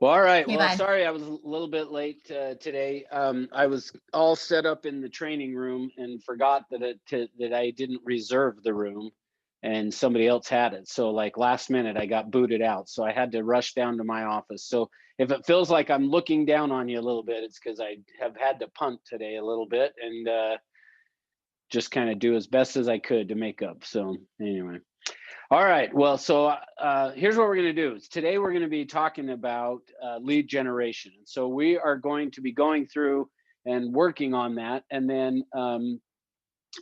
Well, all right. Hey, Well, bud. sorry I was a little bit late today. I was all set up in the training room and forgot that I didn't reserve the room, and somebody else had it. So, like last minute, I got booted out. So I had to rush down to my office. So if it feels like I'm looking down on you a little bit, it's because I have had to punt today a little bit and just kind of do as best as I could to make up. So anyway. All right. Well, so here's what we're going to do. Is today we're going to be talking about lead generation. So we are going to be going through and working on that. And then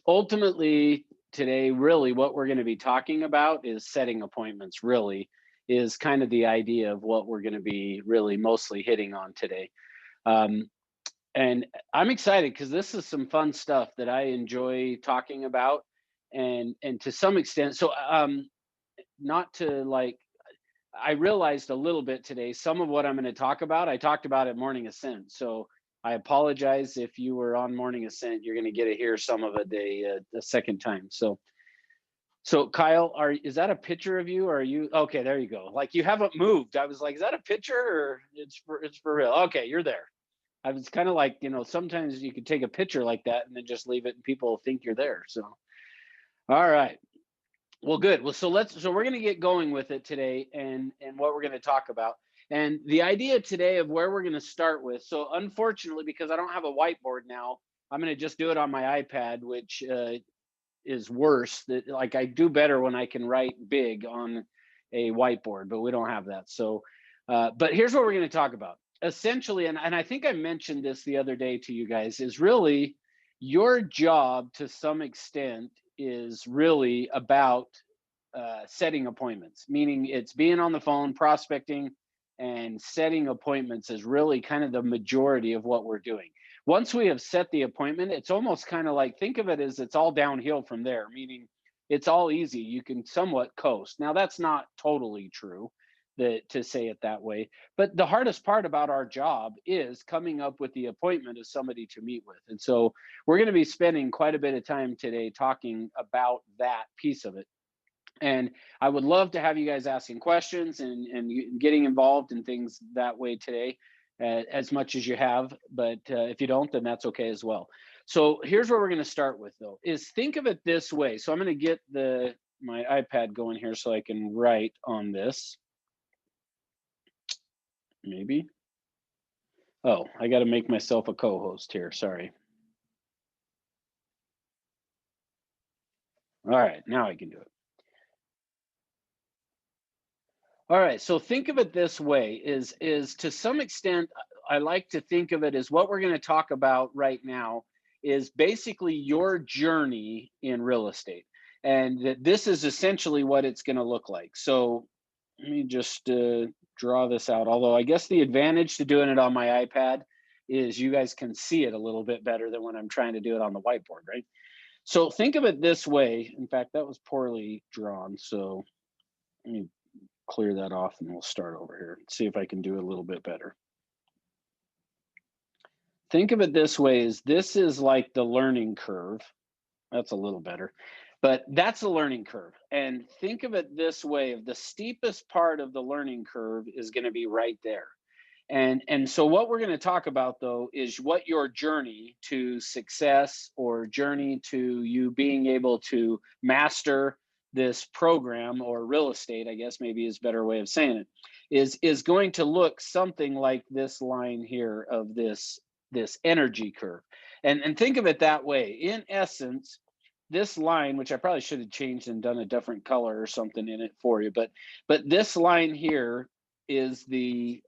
ultimately today, really what we're going to be talking about is setting appointments, really is kind of the idea of what we're going to be really mostly hitting on today. Um, and I'm excited because this is some fun stuff that I enjoy talking about. And to some extent, so not to like I realized a little bit today some of what I'm going to talk about I talked about at Morning Ascent. So I apologize if you were on Morning Ascent. You're going to get to hear some of it a second time. So Kyle, is that a picture of you, or are you okay? There you go. Like, you haven't moved. I was like, is that a picture, or it's for real? Okay, you're there. I was kind of like, sometimes you could take a picture like that and then just leave it and people think you're there. So all right. Well, good. Well, so we're going to get going with it today, and what we're going to talk about. And the idea today of where we're going to start with. So unfortunately, because I don't have a whiteboard now, I'm going to just do it on my iPad, which is worse. That, like, I do better when I can write big on a whiteboard, but we don't have that. So, but here's what we're going to talk about. Essentially, and I think I mentioned this the other day to you guys, is really your job to some extent is really about setting appointments, meaning it's being on the phone, prospecting, and setting appointments is really kind of the majority of what we're doing. Once we have set the appointment, it's almost kind of like, think of it as it's all downhill from there, meaning it's all easy. You can somewhat coast. Now, that's not totally true, that to say it that way, but the hardest part about our job is coming up with the appointment of somebody to meet with. And so we're going to be spending quite a bit of time today talking about that piece of it. And I would love to have you guys asking questions and getting involved in things that way today, as much as you have. But if you don't, then that's okay as well. So here's what we're going to start with, though, is think of it this way. So I'm going to get my iPad going here so I can write on this. Maybe. Oh, I got to make myself a co-host here. Sorry. All right, now I can do it. All right, so think of it this way, is to some extent, I like to think of it as what we're going to talk about right now is basically your journey in real estate. And that this is essentially what it's going to look like. So let me just draw this out. Although I guess the advantage to doing it on my iPad is you guys can see it a little bit better than when I'm trying to do it on the whiteboard, right? So think of it this way. In fact, that was poorly drawn. So let me clear that off and we'll start over here. See if I can do it a little bit better. Think of it this way: is this is like the learning curve. That's a little better. But that's a learning curve. And think of it this way: the steepest part of the learning curve is going to be right there. And so what we're going to talk about, though, is what your journey to success, or journey to you being able to master this program, or real estate, I guess maybe is a better way of saying it, is going to look something like this line here of this energy curve. And think of it that way. In essence, this line, which I probably should have changed and done a different color or something in it for you, but this line here is the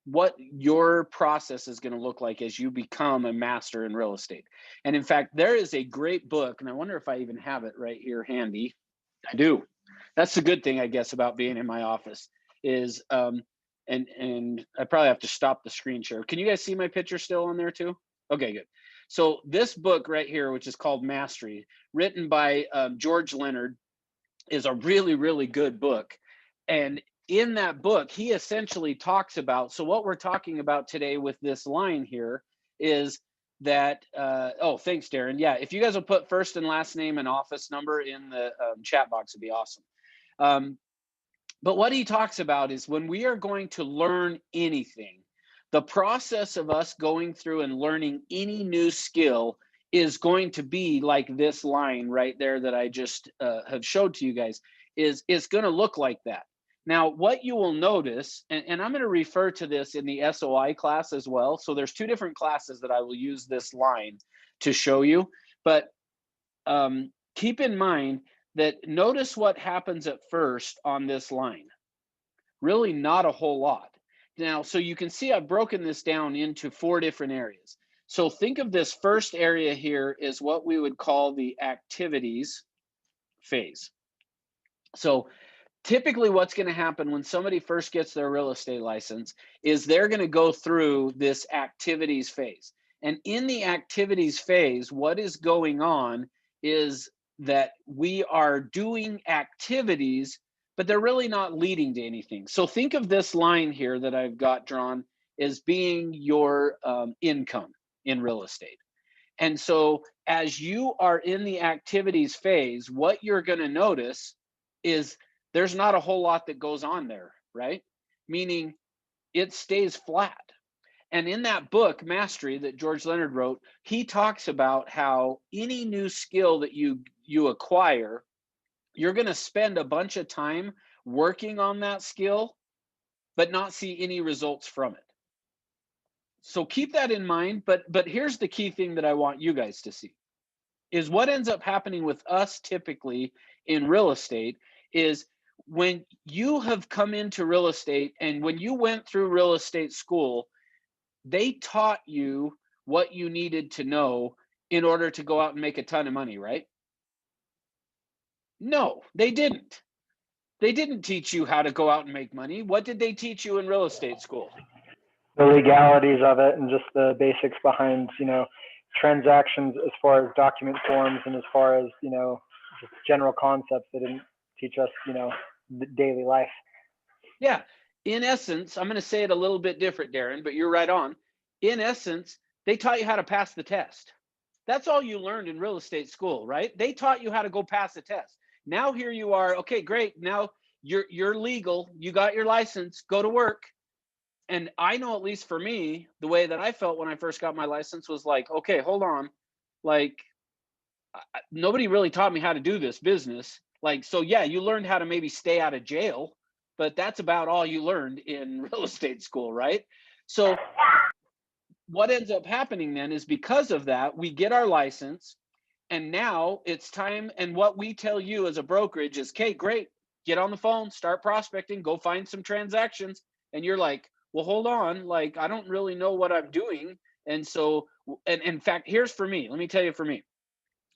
what your process is going to look like as you become a master in real estate. And in fact, there is a great book, and I wonder if I even have it right here handy. I do. That's the good thing, I guess, about being in my office is and I probably have to stop the screen share. Can you guys see my picture still on there too? Okay, good. So this book right here, which is called Mastery, written by George Leonard, is a really, really good book. And in that book, he essentially talks about, so what we're talking about today with this line here is that, oh, thanks, Darren. Yeah, if you guys will put first and last name and office number in the chat box, it'd be awesome. But what he talks about is when we are going to learn anything, the process of us going through and learning any new skill is going to be like this line right there that I just have showed to you guys. Is going to look like that. Now, what you will notice, and I'm going to refer to this in the SOI class as well. So there's two different classes that I will use this line to show you. But keep in mind that notice what happens at first on this line. Really not a whole lot. Now, so you can see I've broken this down into 4 different areas. So think of this first area here is what we would call the activities phase. So typically what's going to happen when somebody first gets their real estate license is they're going to go through this activities phase. And in the activities phase, what is going on is that we are doing activities, but they're really not leading to anything. So think of this line here that I've got drawn as being your income in real estate. And so as you are in the activities phase, what you're going to notice is there's not a whole lot that goes on there, right? Meaning it stays flat. And in that book, Mastery, that George Leonard wrote, he talks about how any new skill that you acquire, you're going to spend a bunch of time working on that skill, but not see any results from it. So keep that in mind. But here's the key thing that I want you guys to see is what ends up happening with us typically in real estate is when you have come into real estate and when you went through real estate school, they taught you what you needed to know in order to go out and make a ton of money, right? No, they didn't. They didn't teach you how to go out and make money. What did they teach you in real estate school? The legalities of it and just the basics behind, transactions as far as document forms and as far as, just general concepts. They didn't teach us, the daily life. Yeah. In essence, I'm going to say it a little bit different, Darren, but you're right on. In essence, they taught you how to pass the test. That's all you learned in real estate school, right? They taught you how to go pass the test. Now here you are. Okay, great. Now you're legal. You got your license. Go to work. And I know, at least for me, the way that I felt when I first got my license was like, okay, hold on. Like, nobody really taught me how to do this business. Like, so yeah, you learned how to maybe stay out of jail, but that's about all you learned in real estate school, right? So what ends up happening then is because of that, we get our license and now it's time. And what we tell you as a brokerage is, okay, great, get on the phone, start prospecting, go find some transactions. And you're like, well, hold on, like, I don't really know what I'm doing. And so, and in fact, here's for me, let me tell you for me,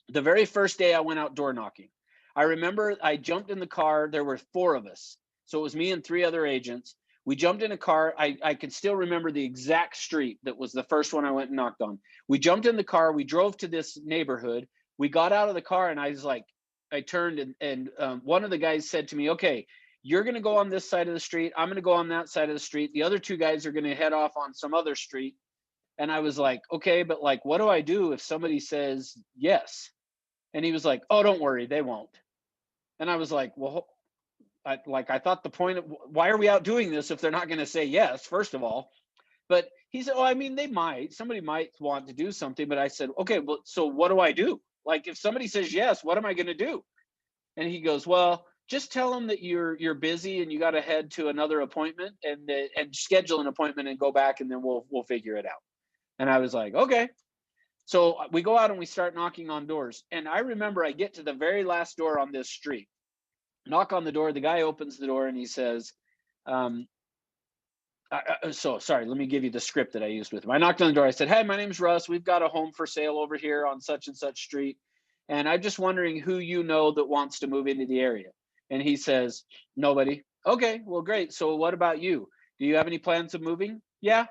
the very first day I went out door knocking, I remember I jumped in the car. There were 4 of us. So it was me and 3 other agents. We jumped in a car. I could still remember the exact street that was the first one I went and knocked on. We jumped in the car. We drove to this neighborhood. We got out of the car and I was like, I turned and one of the guys said to me, okay, you're going to go on this side of the street. I'm going to go on that side of the street. The other 2 guys are going to head off on some other street. And I was like, okay, but like, what do I do if somebody says yes? And he was like, oh, don't worry, they won't. And I was like, well, I thought the point of why are we out doing this if they're not going to say yes, first of all. But he said, oh, I mean, somebody might want to do something. But I said, okay, well, so what do I do? Like, if somebody says yes, what am I going to do? And he goes, well, just tell them that you're busy and you got to head to another appointment and schedule an appointment and go back and then we'll figure it out. And I was like, okay. So we go out and we start knocking on doors. And I remember I get to the very last door on this street, knock on the door. The guy opens the door and he says, so sorry, let me give you the script that I used with him. I knocked on the door. I said, hey, my name's Russ. We've got a home for sale over here on such and such street. And I'm just wondering who you know that wants to move into the area. And he says, nobody. Okay, well, great. So what about you? Do you have any plans of moving? Yeah.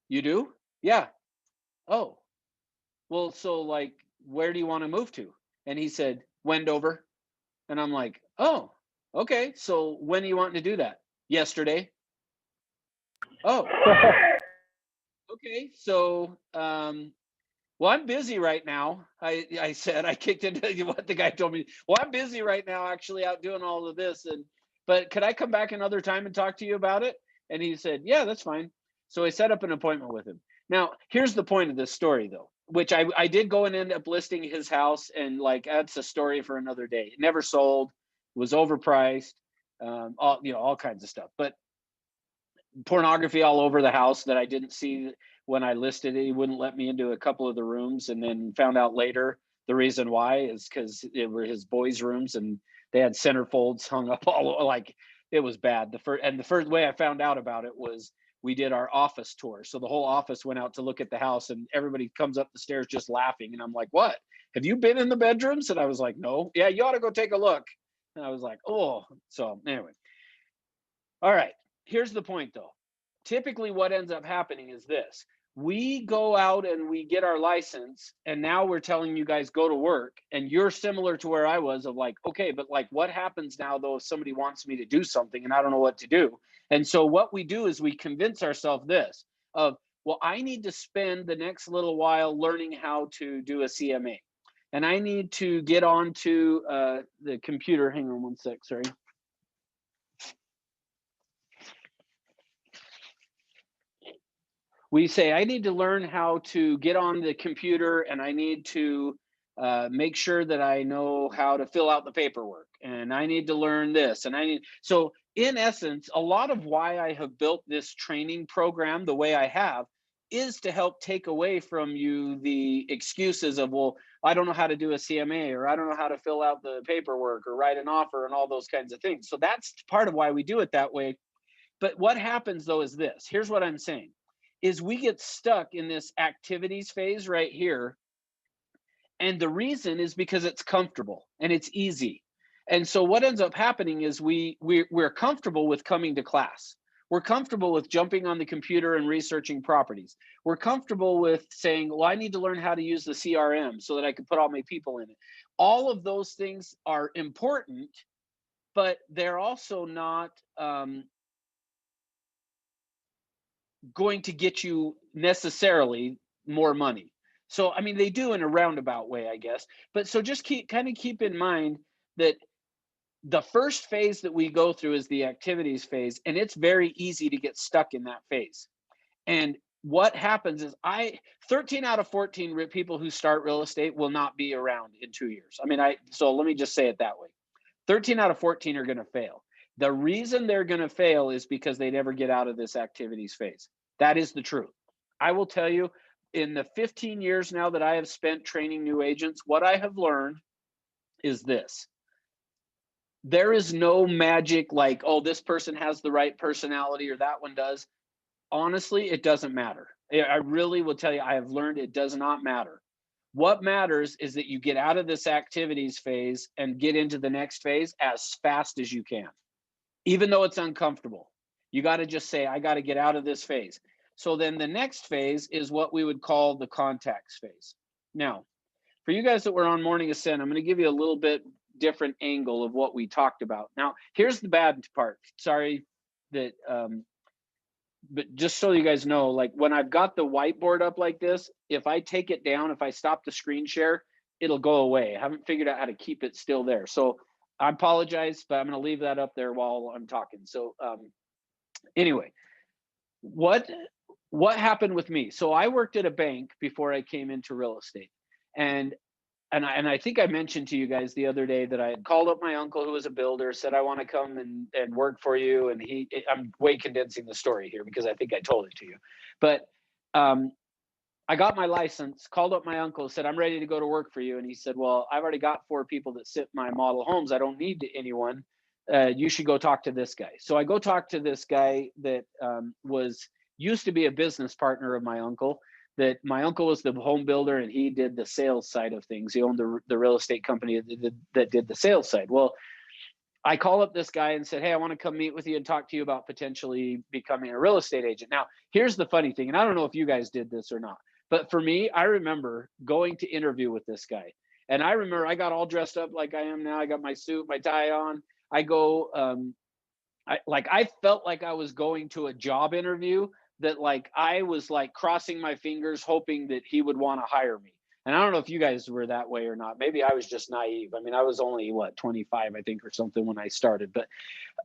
You do? Yeah. Oh, well, so like, where do you want to move to? And he said, Wendover. And I'm like, oh, okay. So when are you wanting to do that? Yesterday. Oh, okay. So, well, I'm busy right now. I said, I kicked into what the guy told me. Well, I'm busy right now, actually out doing all of this. but could I come back another time and talk to you about it? And he said, yeah, that's fine. So I set up an appointment with him. Now, here's the point of this story, though, which I did go and end up listing his house, and like that's a story for another day. It never sold, was overpriced, all kinds of stuff. But pornography all over the house that I didn't see when I listed it. He wouldn't let me into a couple of the rooms, and then found out later the reason why is because it were his boys' rooms, and they had centerfolds hung up all like it was bad. The first way I found out about it was we did our office tour. So the whole office went out to look at the house, and everybody comes up the stairs just laughing. And I'm like, what? Have you been in the bedrooms? And I was like, no. Yeah, you ought to go take a look. And I was like, oh. So anyway. All right. Here's the point though. Typically what ends up happening is this. We go out and we get our license, and now we're telling you guys go to work, and you're similar to where I was of like, okay, but like what happens now though if somebody wants me to do something and I don't know what to do? And so what we do is we convince ourselves this of, well, I need to spend the next little while learning how to do a CMA. And I need to get onto the computer. Hang on one sec, sorry. We say, I need to learn how to get on the computer, and I need to make sure that I know how to fill out the paperwork, and I need to learn this. So in essence, a lot of why I have built this training program the way I have is to help take away from you the excuses of, well, I don't know how to do a CMA, or I don't know how to fill out the paperwork or write an offer and all those kinds of things. So that's part of why we do it that way. But what happens though is this, here's what I'm saying, is we get stuck in this activities phase right here. And the reason is because it's comfortable and it's easy. And so what ends up happening is we're comfortable with coming to class. We're comfortable with jumping on the computer and researching properties. We're comfortable with saying, well, I need to learn how to use the CRM so that I can put all my people in it. All of those things are important, but they're also not going to get you necessarily more money. So, I mean, they do in a roundabout way, I guess. But so just keep in mind that the first phase that we go through is the activities phase, and it's very easy to get stuck in that phase. And what happens is 13 out of 14 people who start real estate will not be around in 2 years. I mean, so let me just say it that way. 13 out of 14 are going to fail. The reason they're going to fail is because they never get out of this activities phase. That is the truth. I will tell you, in the 15 years now that I have spent training new agents, what I have learned is this. There is no magic like, oh, this person has the right personality or that one does. Honestly, it doesn't matter. I really will tell you, I have learned it does not matter. What matters is that you get out of this activities phase and get into the next phase as fast as you can. Even though it's uncomfortable, you got to just say, I got to get out of this phase. So then the next phase is what we would call the contacts phase. Now, for you guys that were on Morning Ascent, I'm going to give you a little bit different angle of what we talked about. Now, here's the bad part. Sorry that, but just so you guys know, like when I've got the whiteboard up like this, if I take it down, if I stop the screen share, it'll go away. I haven't figured out how to keep it still there. So I apologize, but I'm going to leave that up there while I'm talking. So anyway, what happened with me? So I worked at a bank before I came into real estate. And I think I mentioned to you guys the other day that I had called up my uncle who was a builder, said, I want to come and work for you. And I'm way condensing the story here because I think I told it to you. But I got my license, called up my uncle, said, I'm ready to go to work for you. And he said, well, I've already got 4 people that sit my model homes. I don't need anyone. You should go talk to this guy. So I go talk to this guy that used to be a business partner of my uncle. That my uncle was the home builder and he did the sales side of things. He owned the real estate company that did the sales side. Well, I call up this guy and said, hey, I want to come meet with you and talk to you about potentially becoming a real estate agent. Now, here's the funny thing, and I don't know if you guys did this or not, but for me, I remember going to interview with this guy. And I remember I got all dressed up like I am now. I got my suit, my tie on. I go, I felt like I was going to a job interview, that like I was like crossing my fingers hoping that he would want to hire me. And I don't know if you guys were that way or not. Maybe I was just naive. I mean, I was only what, 25, I think, or something when I started.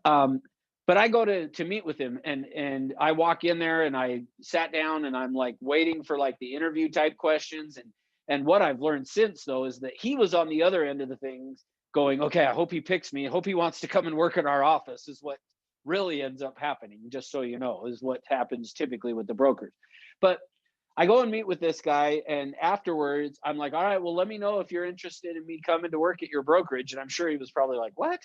Um, but I go to meet with him, and I walk in there and I sat down and I'm like waiting for like the interview type questions. And what I've learned since though is that he was on the other end of the things going, okay, I hope he picks me. I hope he wants to come and work in our office, is what really ends up happening, just so you know, is what happens typically with the brokers. But I go and meet with this guy, and afterwards, I'm like, all right, well, let me know if you're interested in me coming to work at your brokerage. And I'm sure he was probably like, what?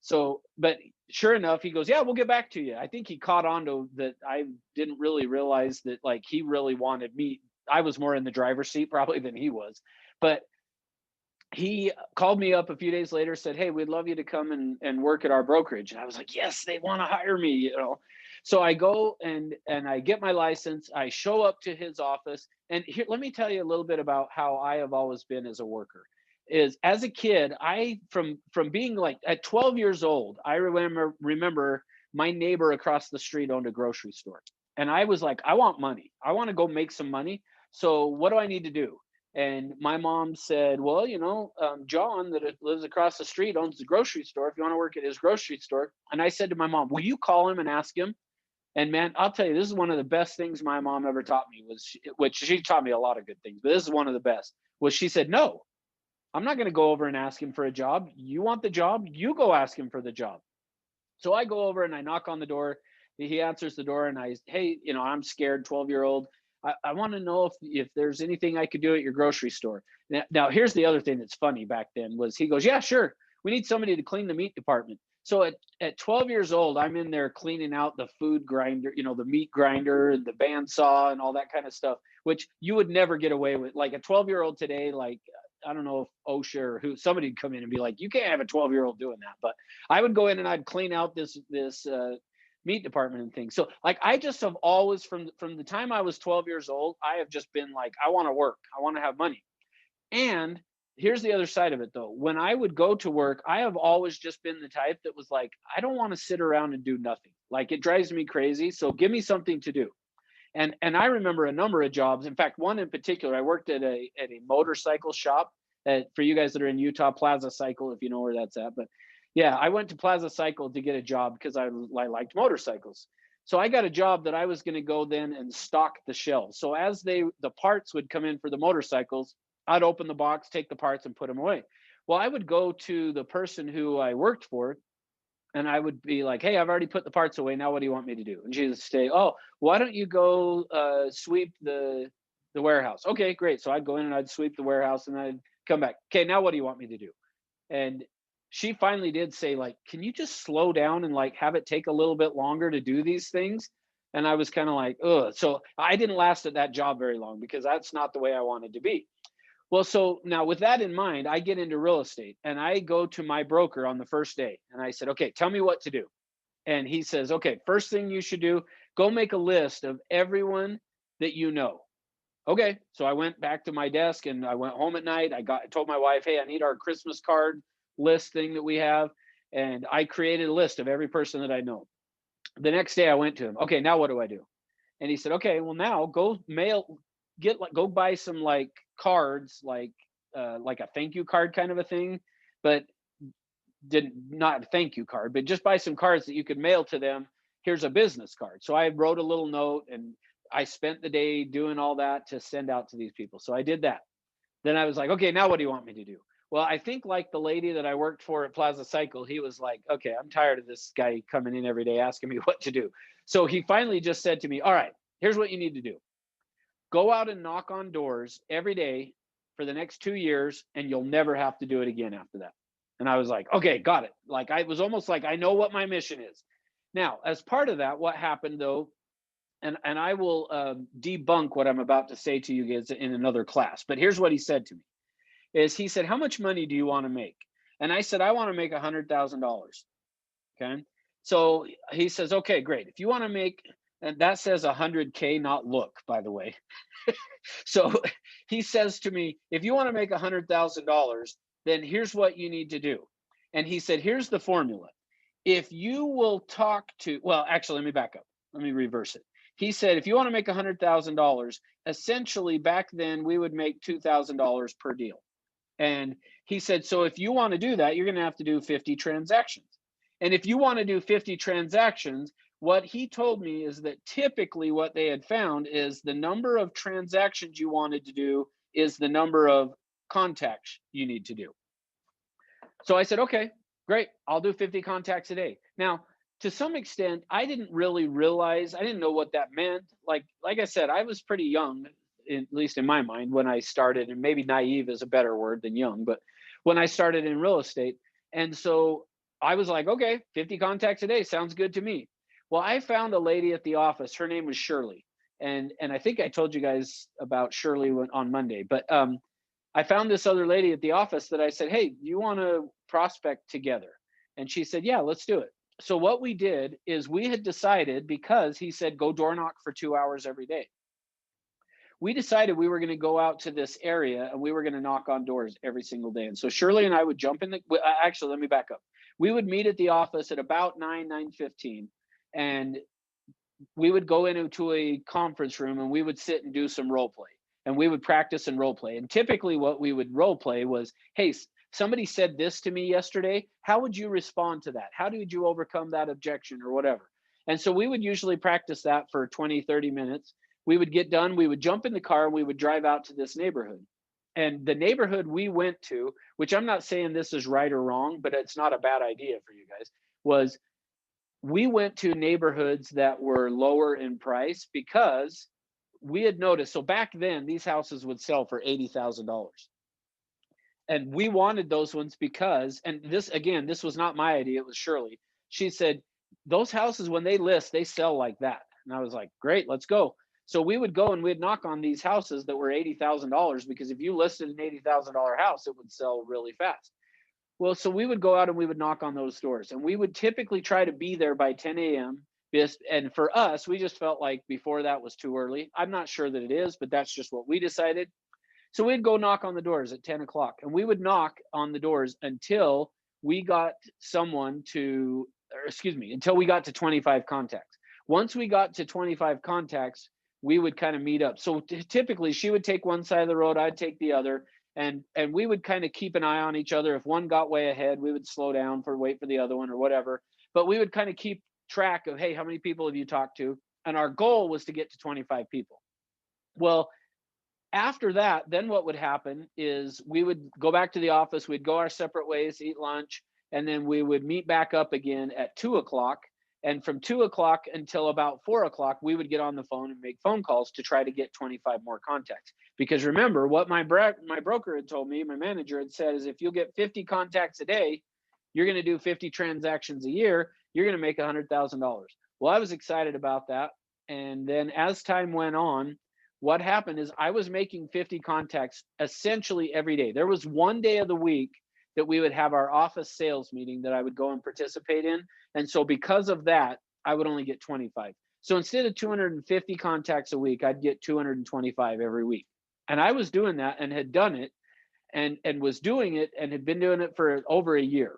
So, but sure enough, he goes, yeah, we'll get back to you. I think he caught on to that. I didn't really realize that, like, he really wanted me. I was more in the driver's seat probably than he was. But he called me up a few days later, said, hey, we'd love you to come and work at our brokerage. And I was like, yes, they want to hire me, you know. So I go and I get my license. I show up to his office. And here, let me tell you a little bit about how I have always been as a worker. Is as a kid, I from being like at 12 years old, I remember my neighbor across the street owned a grocery store. And I was like, I want money. I want to go make some money. So what do I need to do? And my mom said, well, you know, John that lives across the street owns the grocery store. If you want to work at his grocery store. And I said to my mom, will you call him and ask him? And man, I'll tell you, this is one of the best things my mom ever taught me, which she taught me a lot of good things, but this is one of the best, was she said, no, I'm not going to go over and ask him for a job. You want the job? You go ask him for the job. So I go over and I knock on the door. He answers the door and hey, you know, I'm scared, 12-year-old. I want to know if there's anything I could do at your grocery store. Now, here's the other thing that's funny back then was he goes, yeah, sure. We need somebody to clean the meat department. So at 12 years old, I'm in there cleaning out the food grinder, you know, the meat grinder and the bandsaw and all that kind of stuff, which you would never get away with. Like a 12-year-old today, like, I don't know if OSHA or who, somebody'd come in and be like, you can't have a 12-year-old doing that. But I would go in and I'd clean out this meat department and things. So like I just have always from the time I was 12 years old, I have just been like, I want to work. I want to have money. And here's the other side of it though. When I would go to work, I have always just been the type that was like, I don't want to sit around and do nothing. Like it drives me crazy. So give me something to do. And I remember a number of jobs. In fact, one in particular, I worked at a motorcycle shop for you guys that are in Utah, Plaza Cycle, if you know where that's at. But yeah, I went to Plaza Cycle to get a job because I liked motorcycles. So I got a job that I was going to go then and stock the shelves. So as the parts would come in for the motorcycles, I'd open the box, take the parts, and put them away. Well, I would go to the person who I worked for, and I would be like, hey, I've already put the parts away. Now what do you want me to do? And she would say, oh, why don't you go sweep the warehouse? Okay, great. So I'd go in and I'd sweep the warehouse and I'd come back. Okay, now what do you want me to do? And she finally did say, like, can you just slow down and like have it take a little bit longer to do these things? And I was kind of like, ugh. So I didn't last at that job very long because that's not the way I wanted to be. Well, so now with that in mind, I get into real estate and I go to my broker on the first day and I said, okay, tell me what to do. And he says, okay, first thing you should do, go make a list of everyone that you know. Okay. So I went back to my desk and I went home at night. I told my wife, hey, I need our Christmas card list thing that we have. And I created a list of every person that I know. The next day I went to him. Okay, now what do I do? And he said, okay, well now go go buy some like cards, like a thank you card kind of a thing, but did not a thank you card, but just buy some cards that you could mail to them. Here's a business card. So I wrote a little note and I spent the day doing all that to send out to these people. So I did that. Then I was like, okay, now what do you want me to do? Well, I think like the lady that I worked for at Plaza Cycle, he was like, okay, I'm tired of this guy coming in every day asking me what to do. So he finally just said to me, all right, here's what you need to do. Go out and knock on doors every day for the next 2 years, and you'll never have to do it again after that. And I was like, okay, got it. Like I was almost like, I know what my mission is. Now, as part of that, what happened though, and I will debunk what I'm about to say to you guys in another class, but here's what he said to me, is he said, how much money do you want to make? And I said, I want to make $100,000. Okay. So he says, okay, great. If you want to make, and that says 100K, not look, by the way. So he says to me, if you want to make $100,000, then here's what you need to do. And he said, here's the formula. If you will talk to, well, actually, let me back up. let me reverse it. He said, if you want to make $100,000, essentially back then we would make $2,000 per deal. And he said, so if you want to do that, you're going to have to do 50 transactions. And if you want to do 50 transactions, what he told me is that typically what they had found is the number of transactions you wanted to do is the number of contacts you need to do. So I said, okay, great. I'll do 50 contacts a day. Now, to some extent, I didn't really realize, I didn't know what that meant. Like I said, I was pretty young, at least in my mind, when I started, and maybe naive is a better word than young, but when I started in real estate. And so I was like, okay, 50 contacts a day sounds good to me. Well, I found a lady at the office. Her name was Shirley. And I think I told you guys about Shirley on Monday, but I found this other lady at the office that I said, hey, you want to prospect together? And she said, yeah, let's do it. So what we did is we had decided, because he said, go door knock for 2 hours every day. We decided we were going to go out to this area and we were going to knock on doors every single day. And so Shirley and I would jump in actually, let me back up. We would meet at the office at about 9:15, and we would go into a conference room and we would sit and do some role play, and we would practice and role play. And typically what we would role play was, hey, somebody said this to me yesterday. How would you respond to that? How did you overcome that objection or whatever? And so we would usually practice that for 20, 30 minutes. We would get done. We would jump in the car and we would drive out to this neighborhood. And the neighborhood we went to, which I'm not saying this is right or wrong, but it's not a bad idea for you guys, was we went to neighborhoods that were lower in price because we had noticed. So back then, these houses would sell for $80,000. And we wanted those ones because, and this, again, this was not my idea, it was Shirley. She said, those houses, when they list, they sell like that. And I was like, great, let's go. So we would go and we'd knock on these houses that were $80,000, because if you listed an $80,000 house, it would sell really fast. Well, so we would go out and we would knock on those doors, and we would typically try to be there by 10 a.m. And for us, we just felt like before that was too early. I'm not sure that it is, but that's just what we decided. So we'd go knock on the doors at 10 o'clock, and we would knock on the doors until we got someone to, or excuse me, until we got to 25 contacts. Once we got to 25 contacts, we would kind of meet up. So typically she would take one side of the road, I'd take the other. And we would kind of keep an eye on each other. If one got way ahead, we would slow down wait for the other one or whatever. But we would kind of keep track of, hey, how many people have you talked to? And our goal was to get to 25 people. Well, after that, then what would happen is we would go back to the office, we'd go our separate ways, eat lunch, and then we would meet back up again at 2 o'clock. And from 2 o'clock until about 4 o'clock, we would get on the phone and make phone calls to try to get 25 more contacts. Because remember, what my broker had told me, my manager had said, is if you'll get 50 contacts a day, you're going to do 50 transactions a year, you're going to make $100,000. Well, I was excited about that. And then as time went on, what happened is I was making 50 contacts essentially every day. There was one day of the week that we would have our office sales meeting that I would go and participate in. And so because of that, I would only get 25. So instead of 250 contacts a week, I'd get 225 every week. And I was doing that and had done it and was doing it and had been doing it for over a year.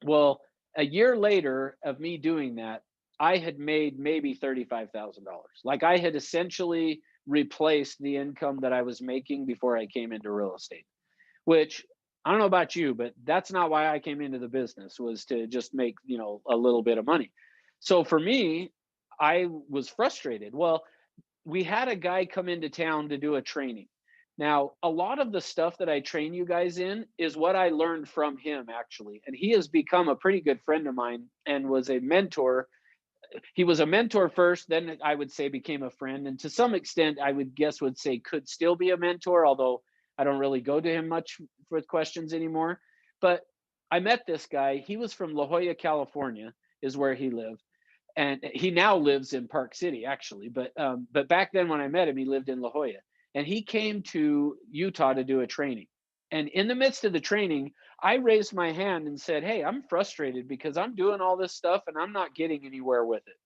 Well, a year later of me doing that, I had made maybe $35,000. Like I had essentially replaced the income that I was making before I came into real estate, which I don't know about you, but that's not why I came into the business, was to just make, a little bit of money. So for me, I was frustrated. Well, we had a guy come into town to do a training. Now, a lot of the stuff that I train you guys in is what I learned from him, actually. And he has become a pretty good friend of mine and was a mentor. He was a mentor first, then I would say became a friend. And to some extent, I would say could still be a mentor, although I don't really go to him much with questions anymore. But I met this guy. He was from La Jolla, California, is where he lived. And he now lives in Park City, actually. But back then when I met him, he lived in La Jolla. And he came to Utah to do a training. And in the midst of the training, I raised my hand and said, hey, I'm frustrated because I'm doing all this stuff and I'm not getting anywhere with it.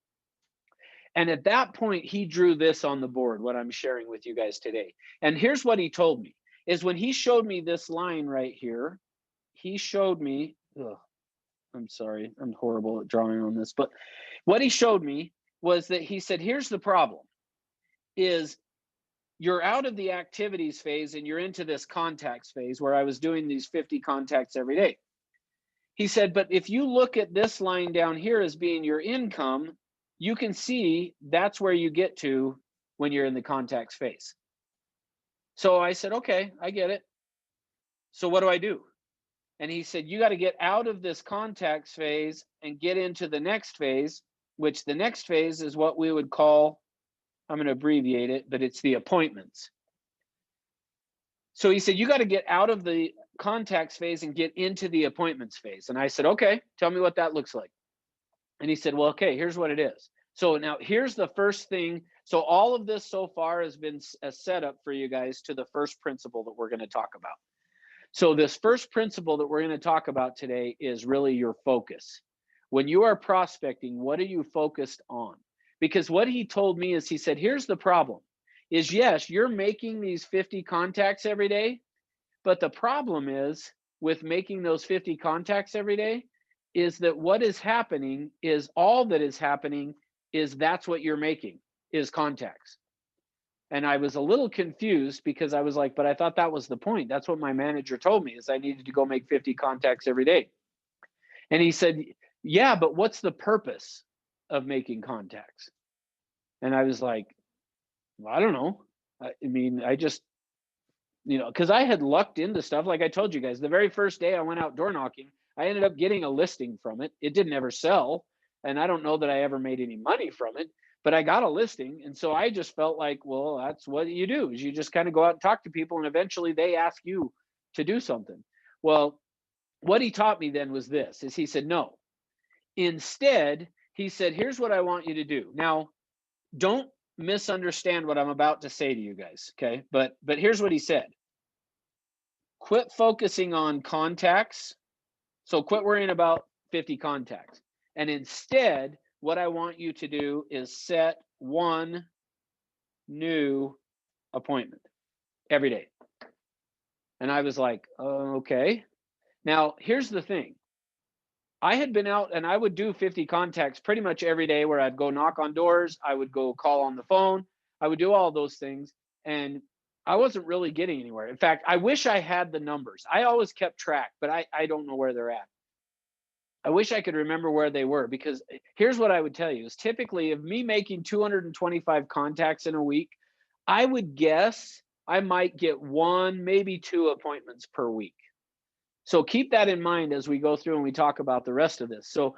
And at that point, he drew this on the board, what I'm sharing with you guys today. And here's what he told me, is when he showed me this line right here, he showed me, I'm sorry, I'm horrible at drawing on this, but what he showed me was that he said, here's the problem is you're out of the activities phase and you're into this contacts phase where I was doing these 50 contacts every day. He said, but if you look at this line down here as being your income, you can see that's where you get to when you're in the contacts phase. So I said, okay, I get it. So what do I do? And he said, you got to get out of this contacts phase and get into the next phase, which the next phase is what we would call, I'm going to abbreviate it, but it's the appointments. So he said, you got to get out of the contacts phase and get into the appointments phase. And I said, okay, tell me what that looks like. And he said, well, okay, here's what it is. So now here's the first thing. So all of this so far has been a setup for you guys to the first principle that we're going to talk about. So this first principle that we're going to talk about today is really your focus. When you are prospecting, what are you focused on? Because what he told me is, he said, here's the problem is, yes, you're making these 50 contacts every day, but the problem is with making those 50 contacts every day is that what is happening is all that is happening is that's what you're making is contacts. And I was a little confused because I was like, but I thought that was the point. That's what my manager told me is I needed to go make 50 contacts every day. And he said, yeah, but what's the purpose of making contacts? And I was like, well, I don't know. I mean, I just, because I had lucked into stuff. Like I told you guys, the very first day I went out door knocking, I ended up getting a listing from it. It didn't ever sell. And I don't know that I ever made any money from it, but I got a listing. And so I just felt like, well, that's what you do is you just kind of go out and talk to people. And eventually they ask you to do something. Well, what he taught me then was this, is he said, no, instead, he said, here's what I want you to do. Now, don't misunderstand what I'm about to say to you guys. Okay. But here's what he said. Quit focusing on contacts. So quit worrying about 50 contacts. And instead, what I want you to do is set one new appointment every day. And I was like, okay. Now, here's the thing. I had been out and I would do 50 contacts pretty much every day where I'd go knock on doors. I would go call on the phone. I would do all those things. And I wasn't really getting anywhere. In fact, I wish I had the numbers. I always kept track, but I don't know where they're at. I wish I could remember where they were, because here's what I would tell you is typically of me making 225 contacts in a week, I would guess I might get one, maybe two appointments per week. So keep that in mind as we go through and we talk about the rest of this. So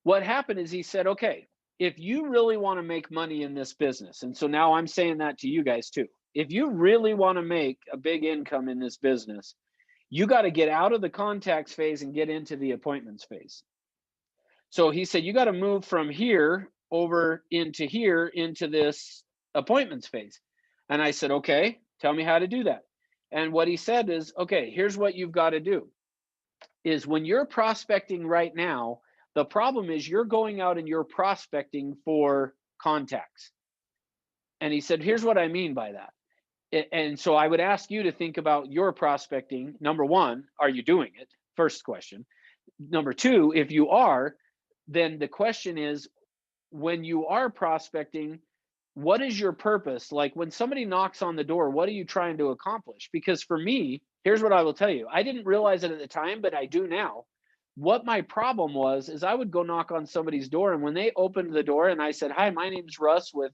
what happened is he said, okay, if you really want to make money in this business, and so now I'm saying that to you guys too, if you really want to make a big income in this business, you got to get out of the contacts phase and get into the appointments phase. So he said, you got to move from here over into here into this appointments phase. And I said, okay, tell me how to do that. And what he said is, okay, here's what you've got to do is when you're prospecting right now, the problem is you're going out and you're prospecting for contacts. And he said, here's what I mean by that. And so I would ask you to think about your prospecting. Number one, are you doing it? First question. Number two, if you are, then the question is, when you are prospecting, what is your purpose? Like when somebody knocks on the door, what are you trying to accomplish? Because for me, here's what I will tell you. I didn't realize it at the time, but I do now. What my problem was is I would go knock on somebody's door, and when they opened the door and I said, hi, my name's Russ with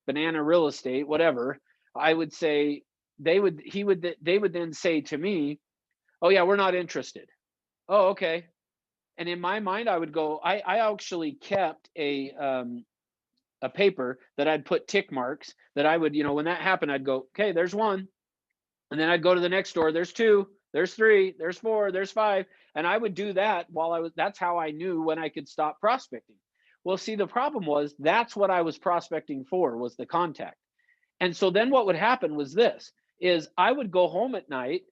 Banana Real Estate, whatever, I would say, they would then say to me, oh yeah, we're not interested. Oh, okay. And in my mind, I would go, I actually kept a paper that I'd put tick marks that I would, when that happened, I'd go, okay, there's one. And then I'd go to the next door. There's two, there's three, there's four, there's five. And I would do that that's how I knew when I could stop prospecting. Well, see, the problem was that's what I was prospecting for, was the contact. And so then what would happen was this, is I would go home at night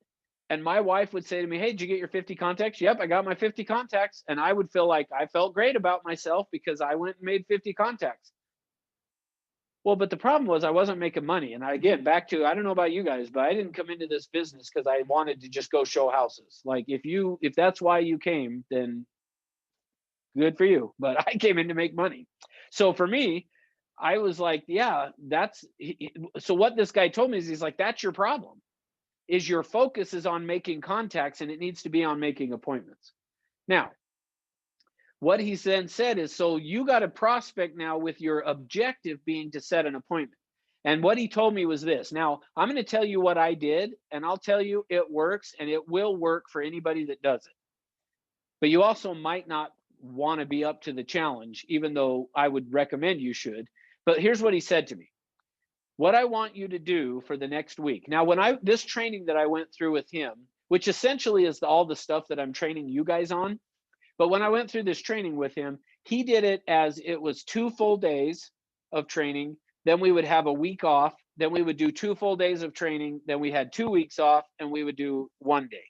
and my wife would say to me, hey, did you get your 50 contacts? Yep, I got my 50 contacts. And I would feel like I felt great about myself because I went and made 50 contacts. Well, but the problem was I wasn't making money. And again, back to, I don't know about you guys, but I didn't come into this business because I wanted to just go show houses. Like if that's why you came, then good for you. But I came in to make money. So for me, I was like, yeah, so what this guy told me is he's like, that's your problem, is your focus is on making contacts and it needs to be on making appointments. Now, what he then said is, so you got a prospect now with your objective being to set an appointment. And what he told me was this. Now, I'm going to tell you what I did, and I'll tell you it works, and it will work for anybody that does it. But you also might not want to be up to the challenge, even though I would recommend you should. But here's what he said to me. What I want you to do for the next week. Now, this training that I went through with him, which essentially is all the stuff that I'm training you guys on, but when I went through this training with him, he did it as it was 2 full days of training. Then we would have a week off. Then we would do 2 full days of training. Then we had 2 weeks off, and we would do 1 day.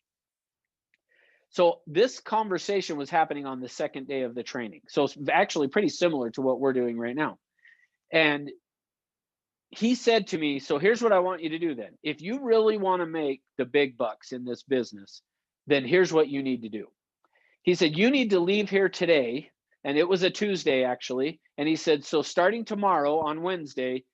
So this conversation was happening on the second day of the training. So it's actually pretty similar to what we're doing right now. And he said to me, so here's what I want you to do then. If you really want to make the big bucks in this business, then here's what you need to do. He said, you need to leave here today. And it was a Tuesday, actually. And he said, so starting tomorrow on Wednesday,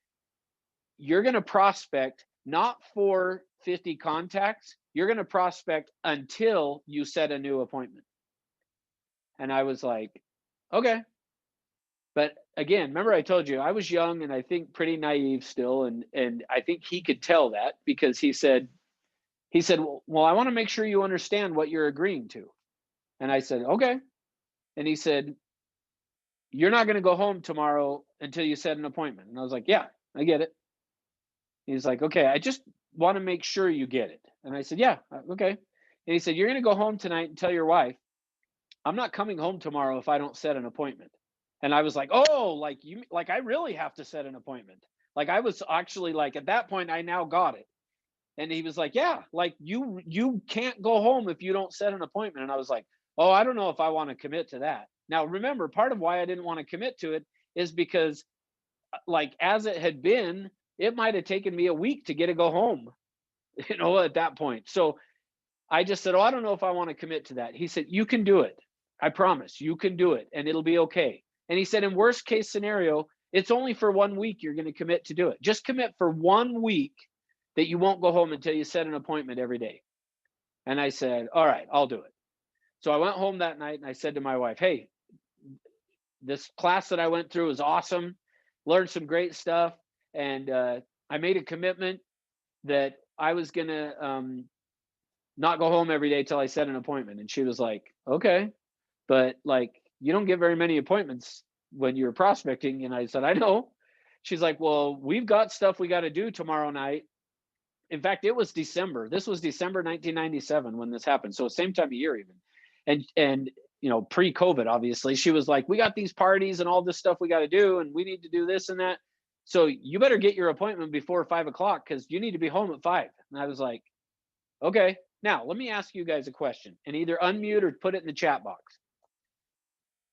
you're going to prospect not for 50 contacts. You're going to prospect until you set a new appointment. And I was like, okay. But again, remember I told you I was young and I think pretty naive still. And I think he could tell that, because he said, well, I want to make sure you understand what you're agreeing to. And I said, okay. And he said, you're not going to go home tomorrow until you set an appointment. And I was like, yeah, I get it. He's like, okay, I just want to make sure you get it. And I said, yeah, okay. And he said, you're going to go home tonight and tell your wife, I'm not coming home tomorrow if I don't set an appointment. And I was like, oh, like I really have to set an appointment. Like I was actually like, at that point, I now got it. And he was like, yeah, like you can't go home if you don't set an appointment. And I was like, oh, I don't know if I want to commit to that. Now, remember, part of why I didn't want to commit to it is because, like, as it had been, it might have taken me a week to get to go home, at that point. So I just said, oh, I don't know if I want to commit to that. He said, you can do it. I promise you can do it and it'll be okay. And he said, in worst case scenario, it's only for 1 week you're going to commit to do it. Just commit for 1 week that you won't go home until you set an appointment every day. And I said, all right, I'll do it. So I went home that night and I said to my wife, hey, this class that I went through was awesome, learned some great stuff. And I made a commitment that I was going to not go home every day till I set an appointment. And she was like, okay, but like, you don't get very many appointments when you're prospecting. And I said, I know. She's like, well, we've got stuff we got to do tomorrow night. In fact, it was December. This was December 1997 when this happened. So same time of year even. And pre-COVID, obviously. She was like, we got these parties and all this stuff we got to do, and we need to do this and that. So you better get your appointment before 5 o'clock because you need to be home at 5. And I was like, okay. Now, let me ask you guys a question, and either unmute or put it in the chat box.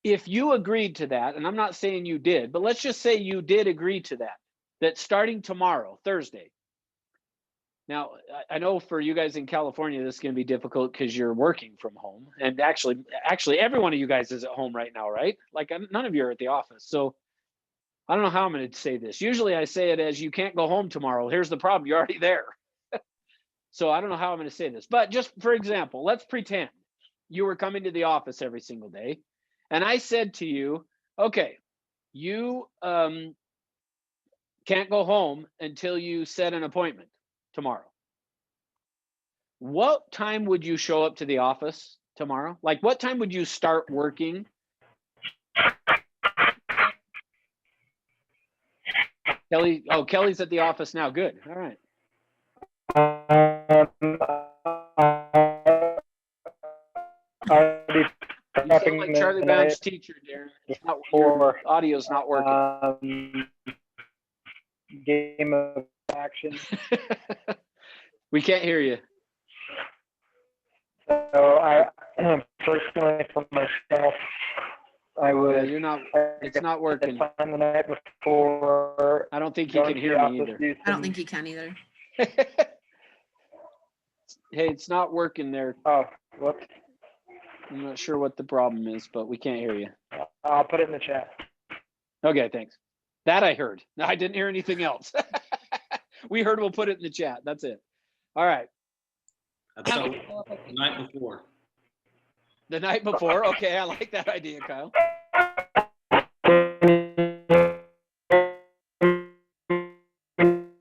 If you agreed to that, and I'm not saying you did, but let's just say you did agree to that starting tomorrow, Thursday. Now, I know for you guys in California, this is going to be difficult because you're working from home. And actually, every one of you guys is at home right now, right? Like none of you are at the office. So I don't know how I'm going to say this. Usually I say it as you can't go home tomorrow. Here's the problem. You're already there. So I don't know how I'm going to say this. But just for example, let's pretend you were coming to the office every single day. And I said to you, okay, you can't go home until you set an appointment tomorrow. What time would you show up to the office tomorrow? Like, what time would you start working? Kelly, oh, Kelly's at the office now. Good. All right. You sound like Charlie Brown's teacher, Darren. Your audio's not working. Game of action. We can't hear you. So I personally, for myself, I would. You're not. It's not working. The night before. I don't think he can hear me either. I don't think he can either. Hey, it's not working there. Oh, whoops. I'm not sure what the problem is, but we can't hear you. I'll put it in the chat. Okay, thanks. That I heard. No, I didn't hear anything else. We heard we'll put it in the chat. That's it. All right. So the night before. The night before. Okay, I like that idea, Kyle.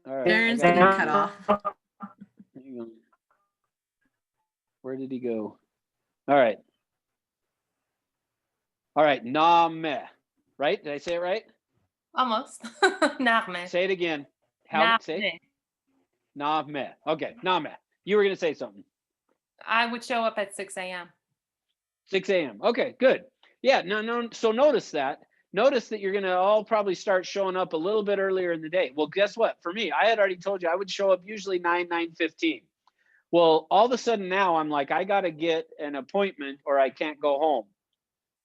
All right. Darren's getting cut off. Hang on. Where did he go? All right. All right. Name. Right? Did I say it right? Almost. Name. Say it again. How say? Name. Okay. Name. You were going to say something. I would show up at 6 a.m. 6 a.m. Okay, good. Yeah, no. So notice that. Notice that you're going to all probably start showing up a little bit earlier in the day. Well, guess what? For me, I had already told you I would show up usually 9:15. Well, all of a sudden now I'm like, I got to get an appointment or I can't go home.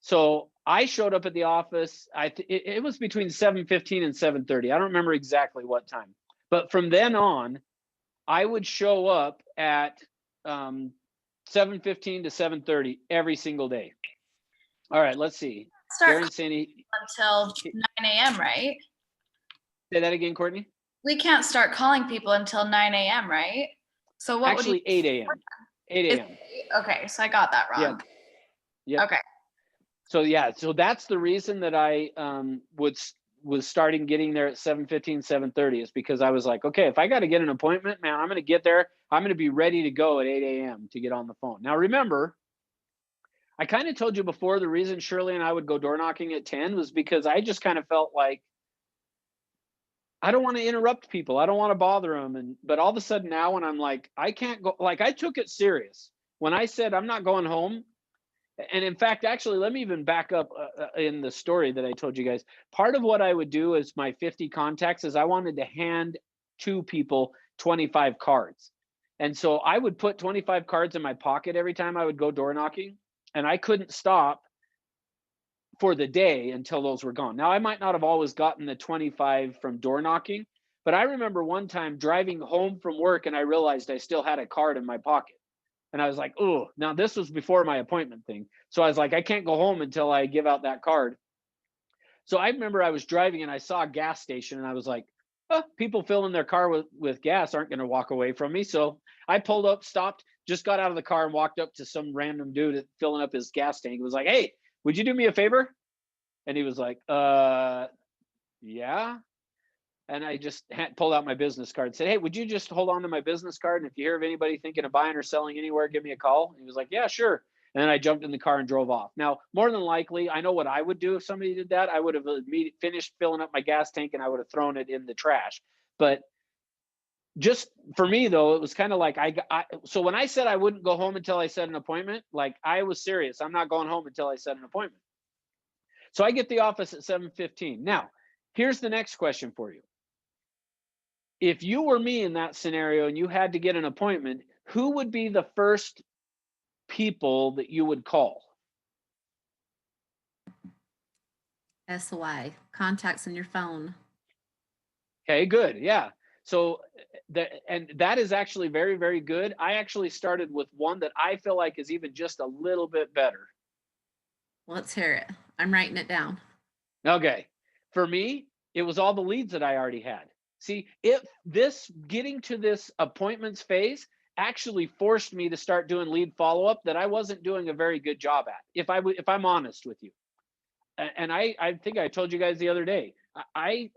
So I showed up at the office. It was between 7:15 and 7:30. I don't remember exactly what time. But from then on, I would show up at 7:15 to 7:30 every single day. All right, let's see. Start Darren Sandy, until 9 a.m., right? say that again, Courtney. We can't start calling people until 9 a.m., right? So what Actually, would you 8 a.m. 8 a.m. Okay, so I got that wrong. Yep. Okay. So yeah, so that's the reason that I was starting getting there at 7:15, 7:30 is because I was like, okay, if I got to get an appointment, man, I'm going to get there. I'm going to be ready to go at 8 a.m. to get on the phone. Now, remember, I kind of told you before the reason Shirley and I would go door knocking at 10 was because I just kind of felt like I don't want to interrupt people. I don't want to bother them. But all of a sudden now when I'm like, I can't go, like I took it serious. When I said I'm not going home, and in fact, actually, let me even back up in the story that I told you guys. Part of what I would do is my 50 contacts is I wanted to hand to people 25 cards. And so I would put 25 cards in my pocket every time I would go door knocking, and I couldn't stop for the day until those were gone. Now, I might not have always gotten the 25 from door knocking, but I remember one time driving home from work and I realized I still had a card in my pocket. And I was like, oh, now this was before my appointment thing. So I was like, I can't go home until I give out that card. So I remember I was driving and I saw a gas station and I was like, oh, people filling their car with gas aren't going to walk away from me. So I pulled up, stopped, just got out of the car and walked up to some random dude filling up his gas tank. It was like, hey, would you do me a favor? And he was like, yeah. And I just pulled out my business card and said, hey, would you just hold on to my business card? And if you hear of anybody thinking of buying or selling anywhere, give me a call. And he was like, yeah, sure. And then I jumped in the car and drove off. Now, more than likely, I know what I would do if somebody did that. I would have finished filling up my gas tank and I would have thrown it in the trash. But just for me, though, it was kind of like so when I said I wouldn't go home until I set an appointment, like I was serious. I'm not going home until I set an appointment. So I get the office at 7:15. Now, here's the next question for you. If you were me in that scenario and you had to get an appointment, who would be the first people that you would call? SOI, contacts on your phone. Okay, good. Yeah. So that is actually very, very good. I actually started with one that I feel like is even just a little bit better. Let's hear it. I'm writing it down. Okay. For me, it was all the leads that I already had. See, getting to this appointments phase actually forced me to start doing lead follow-up that I wasn't doing a very good job at, if I'm honest with you. And I think I told you guys the other day, I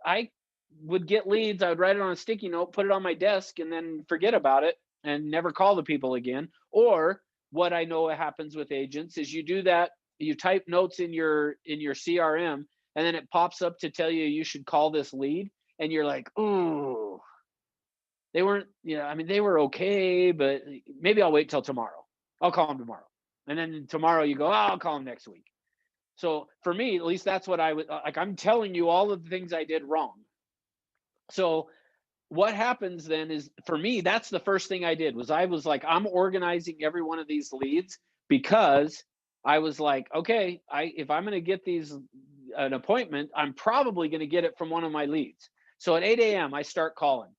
would get leads, I would write it on a sticky note, put it on my desk, and then forget about it and never call the people again. Or what I know happens with agents is you do that, you type notes in your CRM, and then it pops up to tell you should call this lead. And you're like, ooh, they weren't, I mean, they were okay, but maybe I'll wait till tomorrow. I'll call them tomorrow. And then tomorrow you go, oh, I'll call them next week. So for me, at least that's what I would, like, I'm telling you all of the things I did wrong. So what happens then is, for me, that's the first thing I did was I was like, I'm organizing every one of these leads because I was like, okay, if I'm going to get an appointment, I'm probably going to get it from one of my leads. So at 8 a.m., I start calling,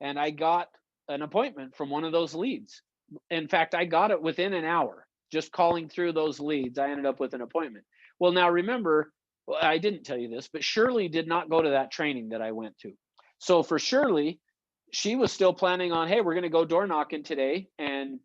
and I got an appointment from one of those leads. In fact, I got it within an hour, just calling through those leads. I ended up with an appointment. Well, now remember, Well, I didn't tell you this, but Shirley did not go to that training that I went to. So for Shirley, she was still planning on, hey, we're going to go door knocking today. And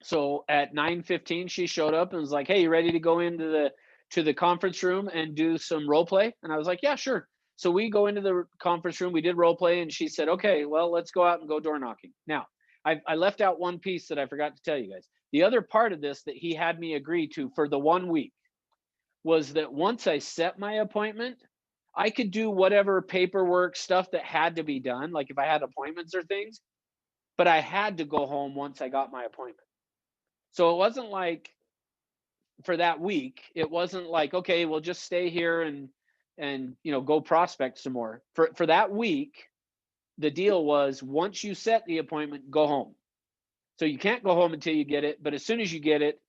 so at 9:15, she showed up and was like, hey, you ready to go into the conference room and do some role play? And I was like, yeah, sure. So we go into the conference room, we did role play, and she said, okay, well, let's go out and go door knocking. Now, I left out one piece that I forgot to tell you guys. The other part of this that he had me agree to for the 1 week was that once I set my appointment, I could do whatever paperwork stuff that had to be done, like if I had appointments or things, but I had to go home once I got my appointment. So it wasn't like for that week, it wasn't like, okay, we'll just stay here and go prospect some more. For that week, the deal was once you set the appointment, go home. So you can't go home until you get it, but as soon as you get it,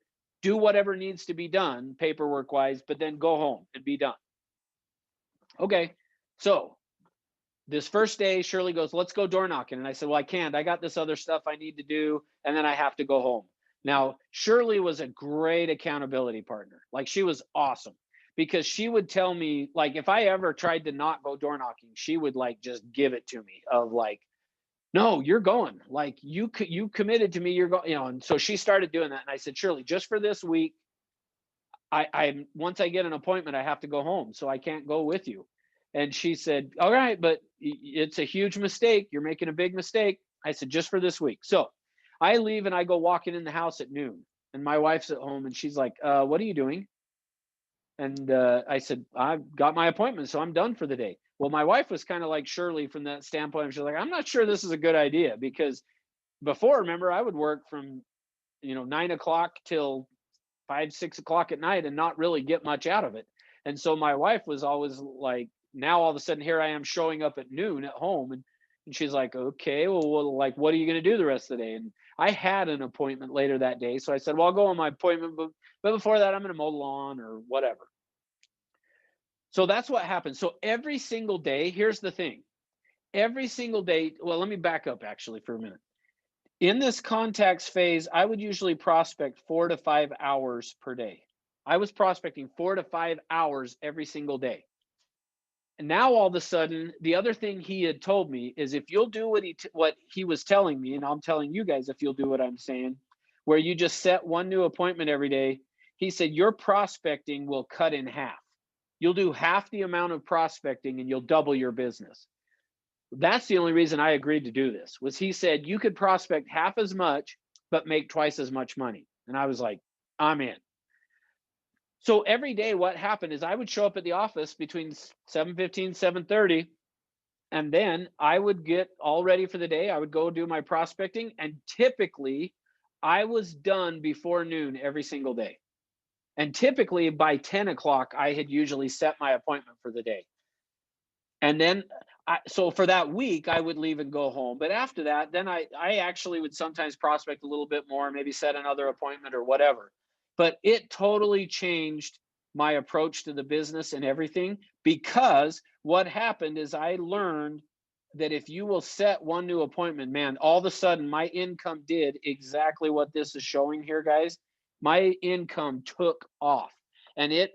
do whatever needs to be done paperwork wise, but then go home and be done. Okay, so this first day, Shirley goes, let's go door knocking. And I said, well, I can't. I got this other stuff I need to do, and then I have to go home. Now, Shirley was a great accountability partner. Like, she was awesome because she would tell me, like, if I ever tried to not go door knocking, she would like just give it to me of like, no, you're going. Like, you committed to me, you're going, and so she started doing that. And I said, Shirley, just for this week, I once I get an appointment, I have to go home, so I can't go with you. And she said, all right, but it's a huge mistake. You're making a big mistake. I said, just for this week. So I leave and I go walking in the house at noon, and my wife's at home and she's like, what are you doing? And I said, I've got my appointment, so I'm done for the day. Well, my wife was kind of like Shirley from that standpoint. She's like, I'm not sure this is a good idea, because before, remember, I would work from 9 o'clock till 5, 6 o'clock at night and not really get much out of it. And so my wife was always like, now all of a sudden here I am showing up at noon at home, and she's like, okay, well, like, what are you going to do the rest of the day? And I had an appointment later that day, so I said, well, I'll go on my appointment, but before that I'm going to mow the lawn or whatever. So that's what happens. So every single day, here's the thing, every single day, well, let me back up actually for a minute. In this contacts phase, I would usually prospect 4 to 5 hours per day. I was prospecting 4 to 5 hours every single day. And now all of a sudden, the other thing he had told me is, if you'll do what he was telling me, and I'm telling you guys, if you'll do what I'm saying, where you just set one new appointment every day, he said your prospecting will cut in half. You'll do half the amount of prospecting and you'll double your business. That's the only reason I agreed to do this, was he said you could prospect half as much, but make twice as much money. And I was like, I'm in. So every day what happened is I would show up at the office between 7:15, 7:30, and then I would get all ready for the day. I would go do my prospecting, and typically I was done before noon every single day. And typically by 10 o'clock, I had usually set my appointment for the day. And then, so for that week, I would leave and go home. But after that, then I actually would sometimes prospect a little bit more, maybe set another appointment or whatever. But it totally changed my approach to the business and everything, because what happened is I learned that if you will set one new appointment, man, all of a sudden my income did exactly what this is showing here, guys. My income took off, and it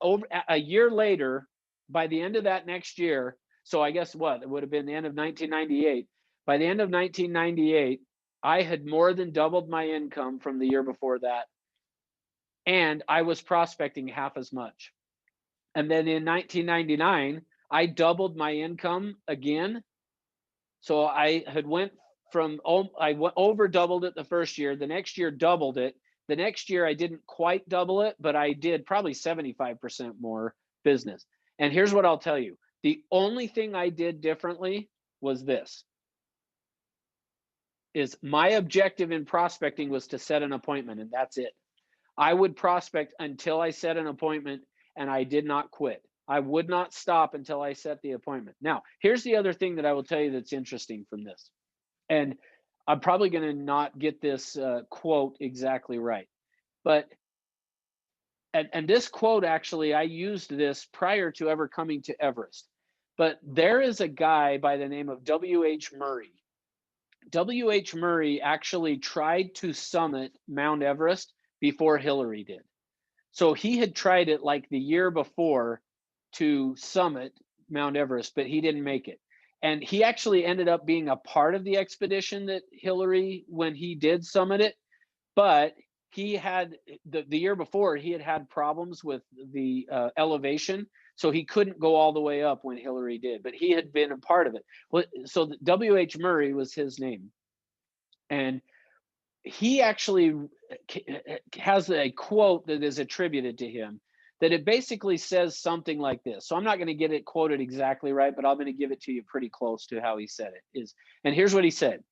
over a year later, by the end of that next year, so I guess what, it would have been the end of 1998. By the end of 1998, I had more than doubled my income from the year before that, and I was prospecting half as much. And then in 1999, I doubled my income again. So I had went from, over doubled it the first year. The next year doubled it. The next year I didn't quite double it, but I did probably 75% more business. And here's what I'll tell you. The only thing I did differently was this. Is my objective in prospecting was to set an appointment, and that's it. I would prospect until I set an appointment, and I did not quit. I would not stop until I set the appointment. Now, here's the other thing that I will tell you that's interesting from this. And I'm probably going to not get this quote exactly right. But, and this quote, actually, I used this prior to ever coming to Everest. But there is a guy by the name of W.H. Murray. W.H. Murray actually tried to summit Mount Everest before Hillary did. So he had tried it like the year before, to summit Mount Everest, but he didn't make it. And he actually ended up being a part of the expedition that Hillary, when he did summit it, but he had the year before he had problems with the elevation, so he couldn't go all the way up when Hillary did, but he had been a part of it. Well, so W.H. Murray was his name, and he actually has a quote that is attributed to him that it basically says something like this. So I'm not going to get it quoted exactly right, but I'm going to give it to you pretty close to how he said it is. And here's what he said: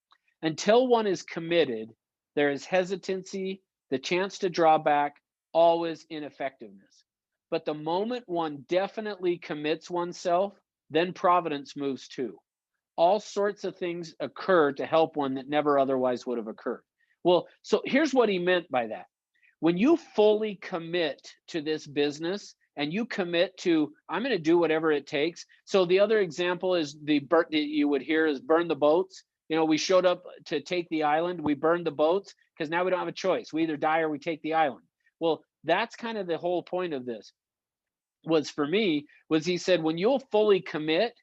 until one is committed, there is hesitancy, the chance to draw back, always ineffectiveness. But the moment one definitely commits oneself, then providence moves too. All sorts of things occur to help one that never otherwise would have occurred. Well, so here's what he meant by that. When you fully commit to this business and you commit to, I'm going to do whatever it takes. So the other example is that you would hear is burn the boats. You know, we showed up to take the island. We burned the boats because now we don't have a choice. We either die or we take the island. Well, that's kind of the whole point of this. Was for me, was he said, when you'll fully commit,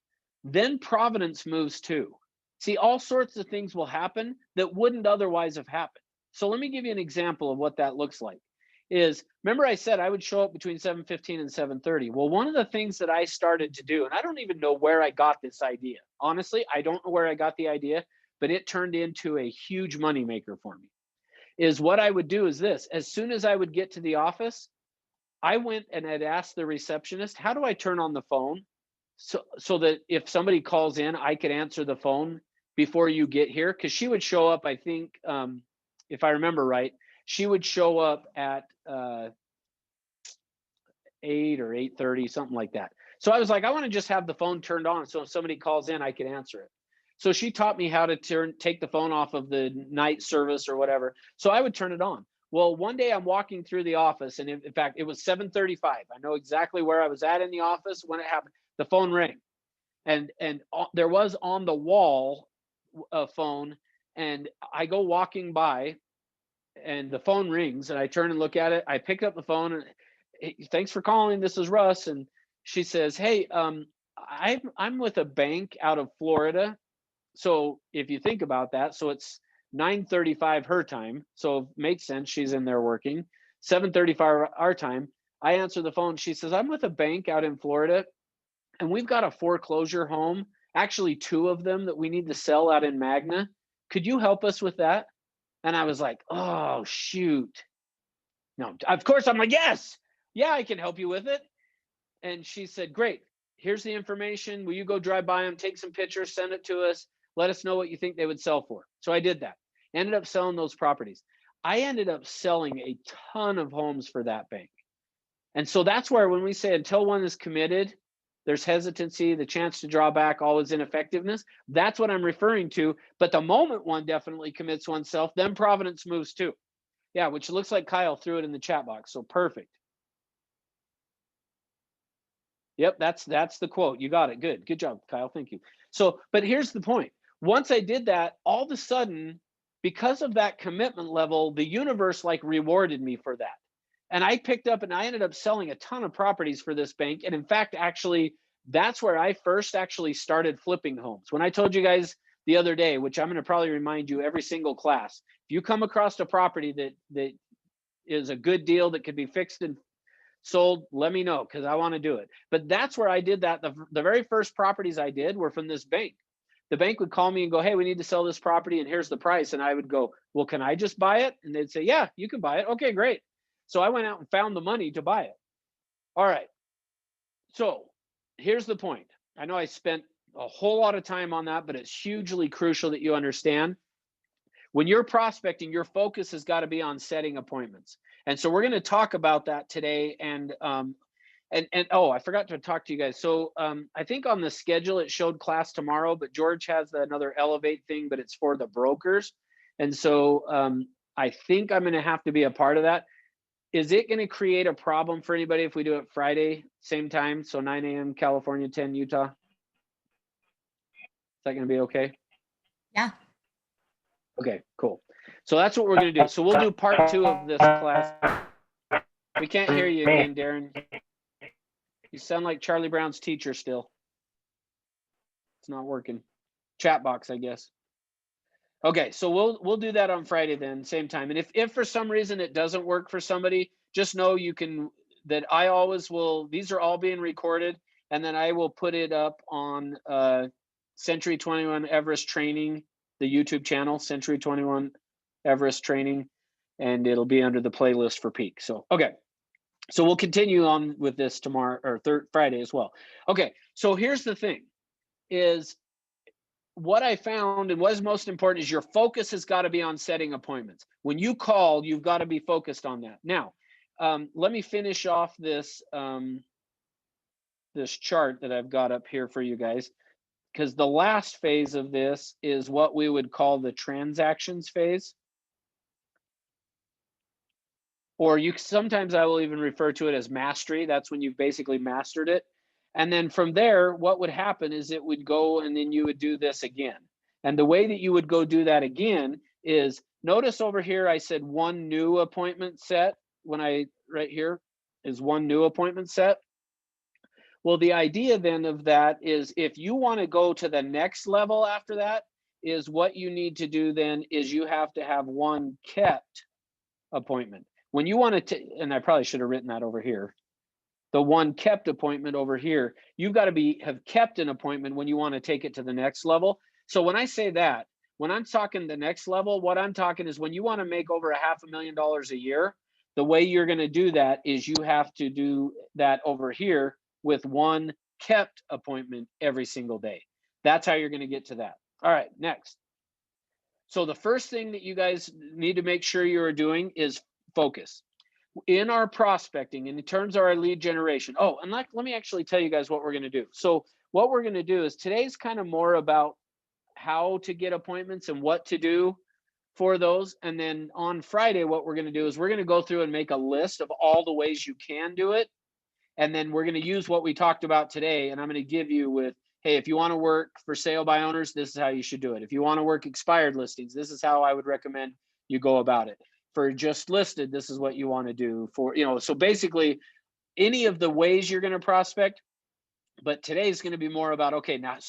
then providence moves too. See, all sorts of things will happen that wouldn't otherwise have happened. So let me give you an example of what that looks like. Is, remember I said I would show up between 7:15 and 7:30. Well, one of the things that I started to do, and I don't even know where I got this idea. Honestly, I don't know where I got the idea, but it turned into a huge moneymaker for me. Is what I would do is this: as soon as I would get to the office, I went and had asked the receptionist, how do I turn on the phone so that if somebody calls in, I could answer the phone before you get here? Because she would show up, I think, if I remember right, she would show up at 8 or 8:30, something like that. So I was like, I want to just have the phone turned on, so if somebody calls in, I can answer it. So she taught me how to take the phone off of the night service or whatever. So I would turn it on. Well, one day I'm walking through the office, and in fact, it was 7:35. I know exactly where I was at in the office when it happened. The phone rang, and there was on the wall a phone, and I go walking by, and the phone rings, and I turn and look at it. I pick up the phone, and hey, thanks for calling. This is Russ, and she says, "Hey, I'm with a bank out of Florida." So if you think about that, so it's 9:35 her time, so it makes sense she's in there working. 7:35 our time. I answer the phone. She says, "I'm with a bank out in Florida, and we've got a foreclosure home, actually 2 of them that we need to sell out in Magna. Could you help us with that?" And I was like, oh, shoot. No, of course I'm like, yes, yeah, I can help you with it. And she said, great, here's the information. Will you go drive by them, take some pictures, send it to us, let us know what you think they would sell for. So I did that. Ended up selling those properties. I ended up selling a ton of homes for that bank. And so that's where, when we say until one is committed, there's hesitancy, the chance to draw back, always ineffectiveness. That's what I'm referring to. But the moment one definitely commits oneself, then providence moves too. Yeah, which looks like Kyle threw it in the chat box. So perfect. Yep, that's the quote. You got it. Good job, Kyle. Thank you. So, but here's the point. Once I did that, all of a sudden, because of that commitment level, the universe like rewarded me for that. And I picked up and I ended up selling a ton of properties for this bank. And in fact, actually, that's where I first actually started flipping homes. When I told you guys the other day, which I'm going to probably remind you every single class, if you come across a property that is a good deal that could be fixed and sold, let me know, because I want to do it. But that's where I did that. The very first properties I did were from this bank. The bank would call me and go, hey, we need to sell this property and here's the price. And I would go, well, can I just buy it? And they'd say, yeah, you can buy it. Okay, great. So I went out and found the money to buy it. All right. So here's the point. I know I spent a whole lot of time on that, but it's hugely crucial that you understand. When you're prospecting, your focus has got to be on setting appointments. And so we're going to talk about that today. And oh, I forgot to talk to you guys. So I think on the schedule, it showed class tomorrow, but George has another Elevate thing, but it's for the brokers. And so I think I'm going to have to be a part of that. Is it going to create a problem for anybody if we do it Friday, same time? So 9 a.m. California, 10 Utah. Is that going to be okay? Yeah. Okay, cool. So that's what we're going to do. So we'll do part 2 of this class. We can't hear you again, Darren. You sound like Charlie Brown's teacher still. It's not working. Chat box, I guess. Okay, so we'll do that on Friday then, same time. And if for some reason it doesn't work for somebody, just know you can, that I always will, these are all being recorded, and then I will put it up on Century 21 Everest Training, the YouTube channel, Century 21 Everest Training, and it'll be under the playlist for Peak. So, okay. So we'll continue on with this tomorrow or Friday as well. Okay, so here's the thing is, what I found and what is most important is your focus has got to be on setting appointments. When you call, you've got to be focused on that. Now, let me finish off this this chart that I've got up here for you guys, because the last phase of this is what we would call the transactions phase. Or sometimes I will even refer to it as mastery. That's when you've basically mastered it. And then from there, what would happen is it would go and then you would do this again. And the way that you would go do that again is, notice over here, I said one new appointment set. Right here is one new appointment set. Well, the idea then of that is, if you want to go to the next level after that, is what you need to do then is you have to have one kept appointment. When you want to, and I probably should have written that over here, the one kept appointment over here, you've got to have kept an appointment when you want to take it to the next level. So when I say that, when I'm talking the next level, what I'm talking is when you want to make over $500,000 a year, the way you're going to do that is you have to do that over here with one kept appointment every single day. That's how you're going to get to that. All right, next. So the first thing that you guys need to make sure you're doing is focus. In our prospecting, in terms of our lead generation. Oh, and let me actually tell you guys what we're going to do. So what we're going to do is, today's kind of more about how to get appointments and what to do for those. And then on Friday, what we're going to do is we're going to go through and make a list of all the ways you can do it. And then we're going to use what we talked about today. And I'm going to give you with, hey, if you want to work for sale by owners, this is how you should do it. If you want to work expired listings, this is how I would recommend you go about it. For just listed, this is what you want to do for, so basically any of the ways you're going to prospect. But today is going to be more about, okay, now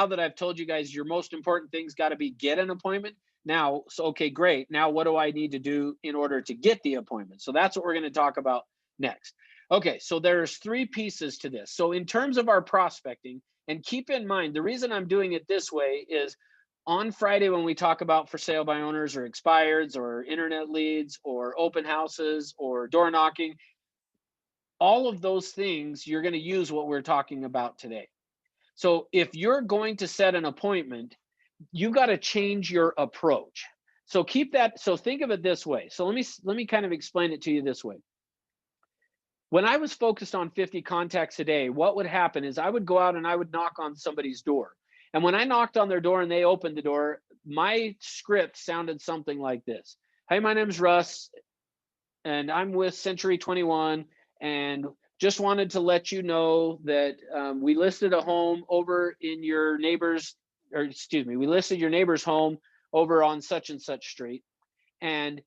that I've told you guys your most important thing's got to be get an appointment. Now, so, okay, great. Now, what do I need to do in order to get the appointment? So that's what we're going to talk about next. Okay, so there's 3 pieces to this. So in terms of our prospecting, and keep in mind, the reason I'm doing it this way is, on Friday, when we talk about for sale by owners or expireds or internet leads or open houses or door knocking, all of those things, you're going to use what we're talking about today. So if you're going to set an appointment, you've got to change your approach. So keep that. So think of it this way. So let me kind of explain it to you this way. When I was focused on 50 contacts a day, what would happen is I would go out and I would knock on somebody's door. And when I knocked on their door and they opened the door, my script sounded something like this. Hey, my name's Russ, and I'm with Century 21, and just wanted to let you know that we listed a home over in your neighbor's, we listed your neighbor's home over on such and such street. And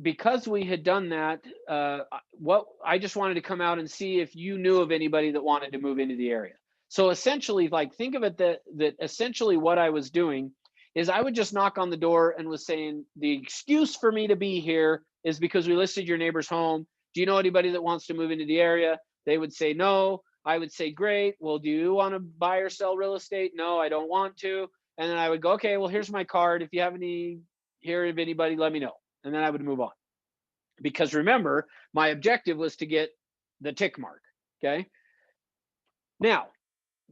because we had done that, I just wanted to come out and see if you knew of anybody that wanted to move into the area. So essentially, think of it that essentially what I was doing is I would just knock on the door and was saying, the excuse for me to be here is because we listed your neighbor's home. Do you know anybody that wants to move into the area? They would say no. I would say, great. Well, do you want to buy or sell real estate? No, I don't want to. And then I would go, okay, well, here's my card. If you have hear of anybody, let me know. And then I would move on. Because remember, my objective was to get the tick mark, okay? Now,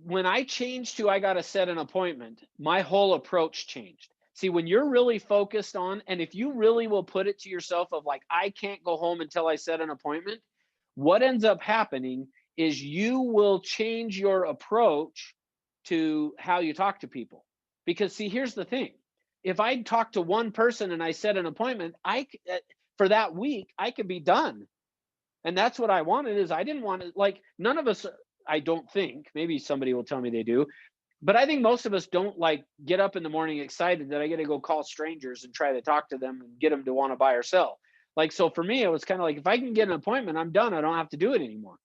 when I changed to I got to set an appointment, my whole approach changed. See, when you're really focused on, and if you really will put it to yourself of like, I can't go home until I set an appointment, what ends up happening is you will change your approach to how you talk to people. Because see, here's the thing. If I talk to one person and I set an appointment, for that week, I could be done. And that's what I wanted. Is I didn't want to, like, none of us, I don't think, maybe somebody will tell me they do, but I think most of us don't like get up in the morning excited that I get to go call strangers and try to talk to them and get them to want to buy or sell. Like, so for me, it was kind of like, if I can get an appointment, I'm done. I don't have to do it anymore.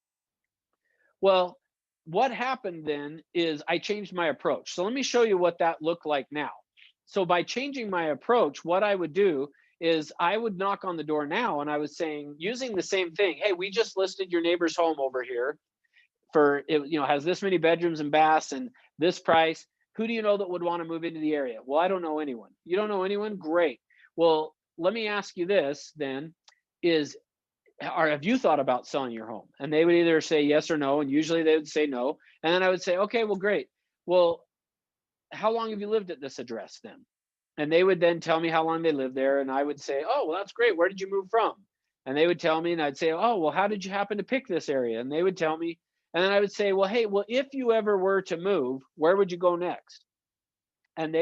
Well, what happened then is I changed my approach. So let me show you what that looked like now. So by changing my approach, what I would do is I would knock on the door now and I was saying, using the same thing, hey, we just listed your neighbor's home over here for it, has this many bedrooms and baths and this price. Who do you know that would want to move into the area? Well, I don't know anyone. You don't know anyone? Great. Well, let me ask you this then, have you thought about selling your home? And they would either say yes or no, and usually they would say no. And then I would say, okay, well, great. Well, how long have you lived at this address then? And they would then tell me how long they lived there. And I would say, oh, well, that's great. Where did you move from? And they would tell me, and I'd say, oh, well, how did you happen to pick this area? And they would tell me. And then I would say, well, hey, well, if you ever were to move, where would you go next? And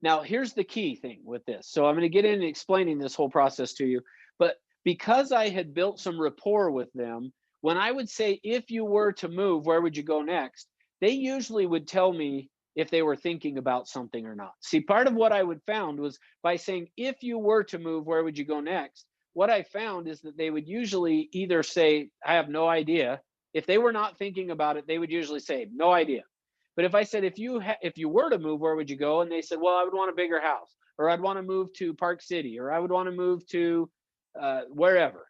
now here's the key thing with this. So I'm going to get into explaining this whole process to you. But because I had built some rapport with them, when I would say, if you were to move, where would you go next? They usually would tell me if they were thinking about something or not. See, part of what I would found was by saying, if you were to move, where would you go next? What I found is that they would usually either say, I have no idea. If they were not thinking about it, they would usually say, no idea. But if I said, if you were to move, where would you go? And they said, well, I would want a bigger house, or I'd want to move to Park City, or I would want to move to wherever.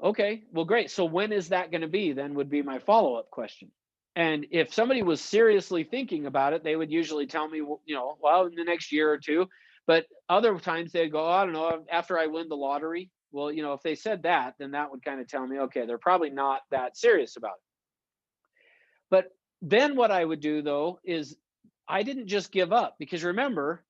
Okay, well, great. So when is that going to be then would be my follow-up question. And if somebody was seriously thinking about it, they would usually tell me, well, in the next year or two. But other times they'd go, oh, I don't know, after I win the lottery. Well, if they said that, then that would kind of tell me, okay, they're probably not that serious about it. But then what I would do, though, is I didn't just give up, because remember,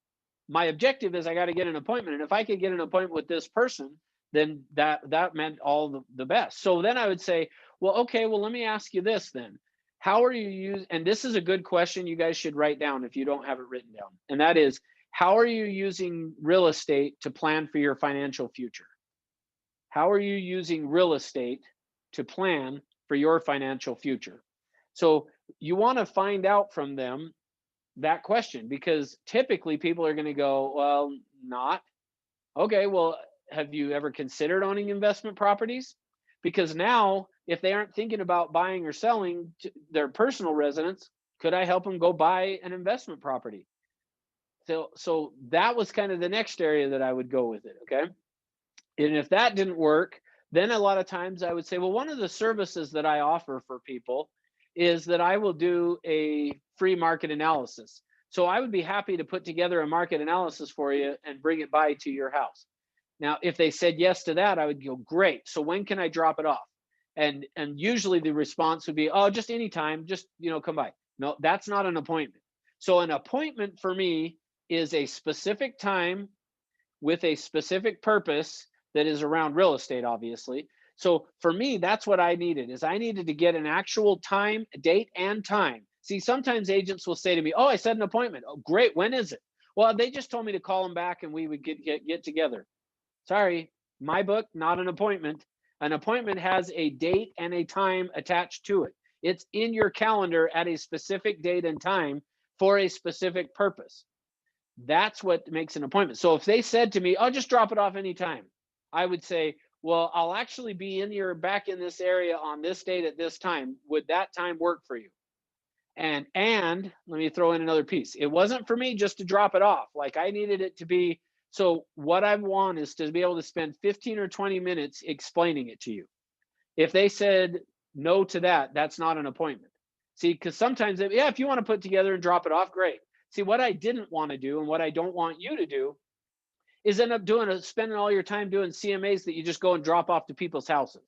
my objective is I got to get an appointment. And if I could get an appointment with this person, then that meant all the best. So then I would say, well, okay, well, let me ask you this then. How are you using, and this is a good question you guys should write down if you don't have it written down. And that is, how are you using real estate to plan for your financial future? How are you using real estate to plan for your financial future? So you want to find out from them that question, because typically people are going to go, well, not. Okay, well, have you ever considered owning investment properties? Because now, if they aren't thinking about buying or selling their personal residence, could I help them go buy an investment property? So that was kind of the next area that I would go with it, okay? And if that didn't work, then a lot of times I would say, well, one of the services that I offer for people is that I will do a free market analysis. So I would be happy to put together a market analysis for you and bring it by to your house. Now, if they said yes to that, I would go, great. So when can I drop it off? And usually the response would be, oh, just anytime, just, come by. No, that's not an appointment. So an appointment for me is a specific time with a specific purpose that is around real estate, obviously. So for me, that's what I needed, is I needed to get an actual time, date and time. See, sometimes agents will say to me, oh, I set an appointment. Oh, great. When is it? Well, they just told me to call them back and we would get together. Sorry, my book, not an appointment. An appointment has a date and a time attached to it. It's in your calendar at a specific date and time for a specific purpose. That's what makes an appointment. So if they said to me, oh, just drop it off anytime, I would say, well, I'll actually be back in this area on this date at this time. Would that time work for you? And let me throw in another piece. It wasn't for me just to drop it off. Like, I needed it to be, so what I want is to be able to spend 15 or 20 minutes explaining it to you. If they said no to that, that's not an appointment. See, because sometimes, if you want to put together and drop it off, great. See, what I didn't want to do and what I don't want you to do is end up spending all your time doing CMAs that you just go and drop off to people's houses.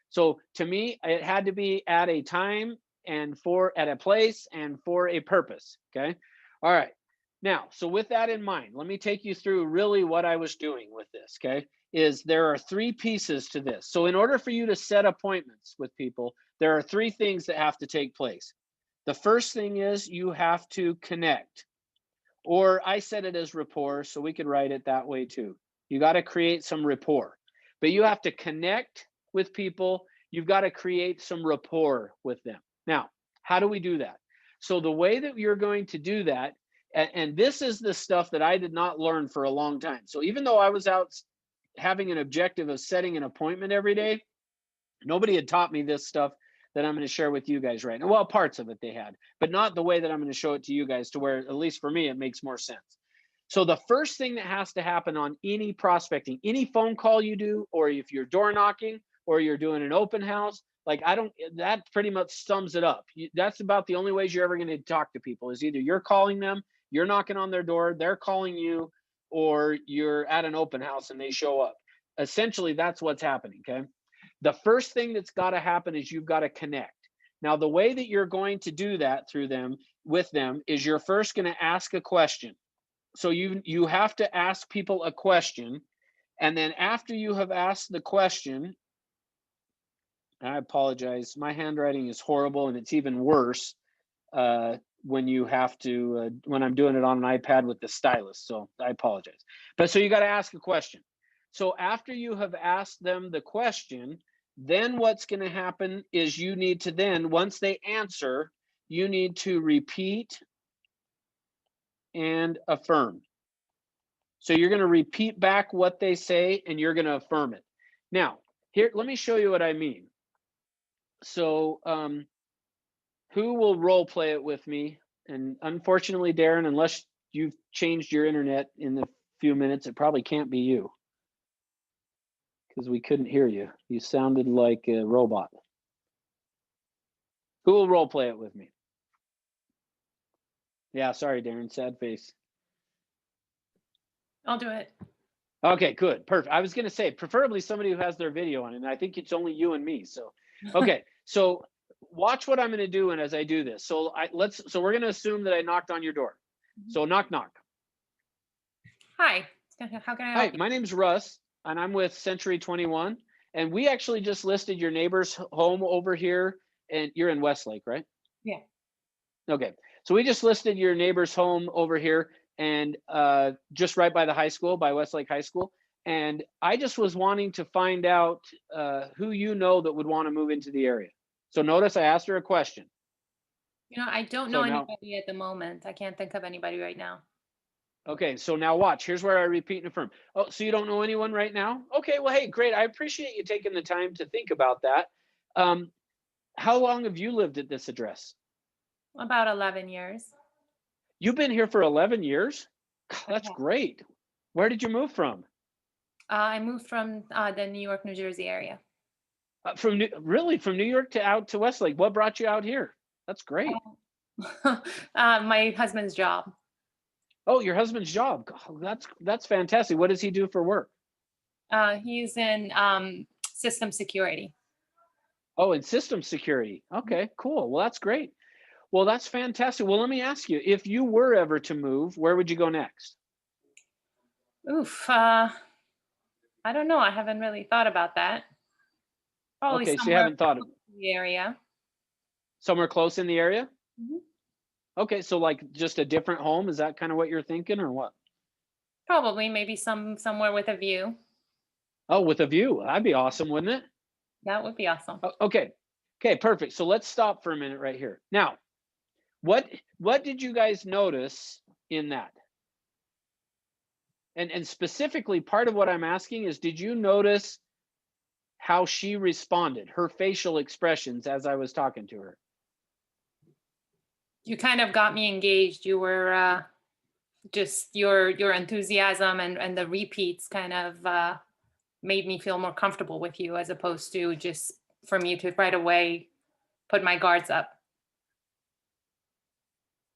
So to me, it had to be at a time and at a place and for a purpose. Okay. All right. Now, so with that in mind, let me take you through really what I was doing with this. Okay. Is there are 3 pieces to this. So in order for you to set appointments with people, there are 3 things that have to take place. The first thing is you have to connect. Or I said it as rapport, so we could write it that way too. You got to create some rapport, but you have to connect with people. You've got to create some rapport with them. Now, how do we do that? So the way that you're going to do that, and this is the stuff that I did not learn for a long time. So even though I was out having an objective of setting an appointment every day, nobody had taught me this stuff that I'm going to share with you guys right now. Well, parts of it they had, but not the way that I'm going to show it to you guys, to where, at least for me, it makes more sense. So the first thing that has to happen on any prospecting, any phone call you do, or if you're door knocking or you're doing an open house, like that pretty much sums it up. That's about the only ways you're ever going to talk to people, is either you're calling them, you're knocking on their door, they're calling you, or you're at an open house and they show up. Essentially, that's what's happening, okay? The first thing that's got to happen is you've got to connect. Now, the way that you're going to do that with them is you're first going to ask a question. So you have to ask people a question, and then after you have asked the question, I apologize, my handwriting is horrible, and it's even worse when you have to when I'm doing it on an iPad with the stylus. So I apologize. But so you got to ask a question. So after you have asked them the question, then what's going to happen is you need to then, once they answer, you need to repeat and affirm. So you're going to repeat back what they say and you're going to affirm it. Now, here, let me show you what I mean. So who will role play it with me? And unfortunately, Darren, unless you've changed your internet in the few minutes, it probably can't be you, because we couldn't hear you. You sounded like a robot. Who will role play it with me? Yeah, sorry, Darren, sad face. I'll do it. Okay, good, perfect. I was gonna say, preferably somebody who has their video on, and I think it's only you and me. So, okay, so watch what I'm gonna do, and as I do this, so we're gonna assume that I knocked on your door. So knock, knock. Hi. How can I Hi, help you? my name's Russ, and I'm with Century 21, and we actually just listed your neighbor's home over here, and you're in Westlake, right? Yeah. Okay, so we just listed your neighbor's home over here, and just right by the high school, by Westlake High School. And I just was wanting to find out who you know that would want to move into the area. So notice I asked her a question. I don't So know now- anybody at the moment. I can't think of anybody right now. Okay, so now watch. Here's where I repeat and affirm. Oh, so you don't know anyone right now? Okay, well, hey, great. I appreciate you taking the time to think about that. How long have you lived at this address? About 11 years. You've been here for 11 years? That's Okay. great. Where did you move from? I moved from the New York, New Jersey area. From New York to out to Westlake. What brought you out here? That's great. My husband's job. Oh, your husband's job. God, that's fantastic. What does he do for work? He's in system security. Oh, in system security. Okay, cool. Well, that's great. Well, that's fantastic. Well, let me ask you, if you were ever to move, where would you go next? Oof. I don't know. I haven't really thought about that. Probably Okay, so you somewhere haven't thought of in the area. somewhere close in the area? Mhm. Okay, so like just a different home, is that kind of what you're thinking, or what? Probably maybe somewhere with a view. Oh, with a view. That'd be awesome, wouldn't it? That would be awesome. Okay. Okay, perfect. So let's stop for a minute right here. Now, what did you guys notice in that? And specifically, part of what I'm asking is, did you notice how she responded, her facial expressions as I was talking to her? You kind of got me engaged. You were just your enthusiasm and the repeats kind of made me feel more comfortable with you, as opposed to just for me to right away put my guards up.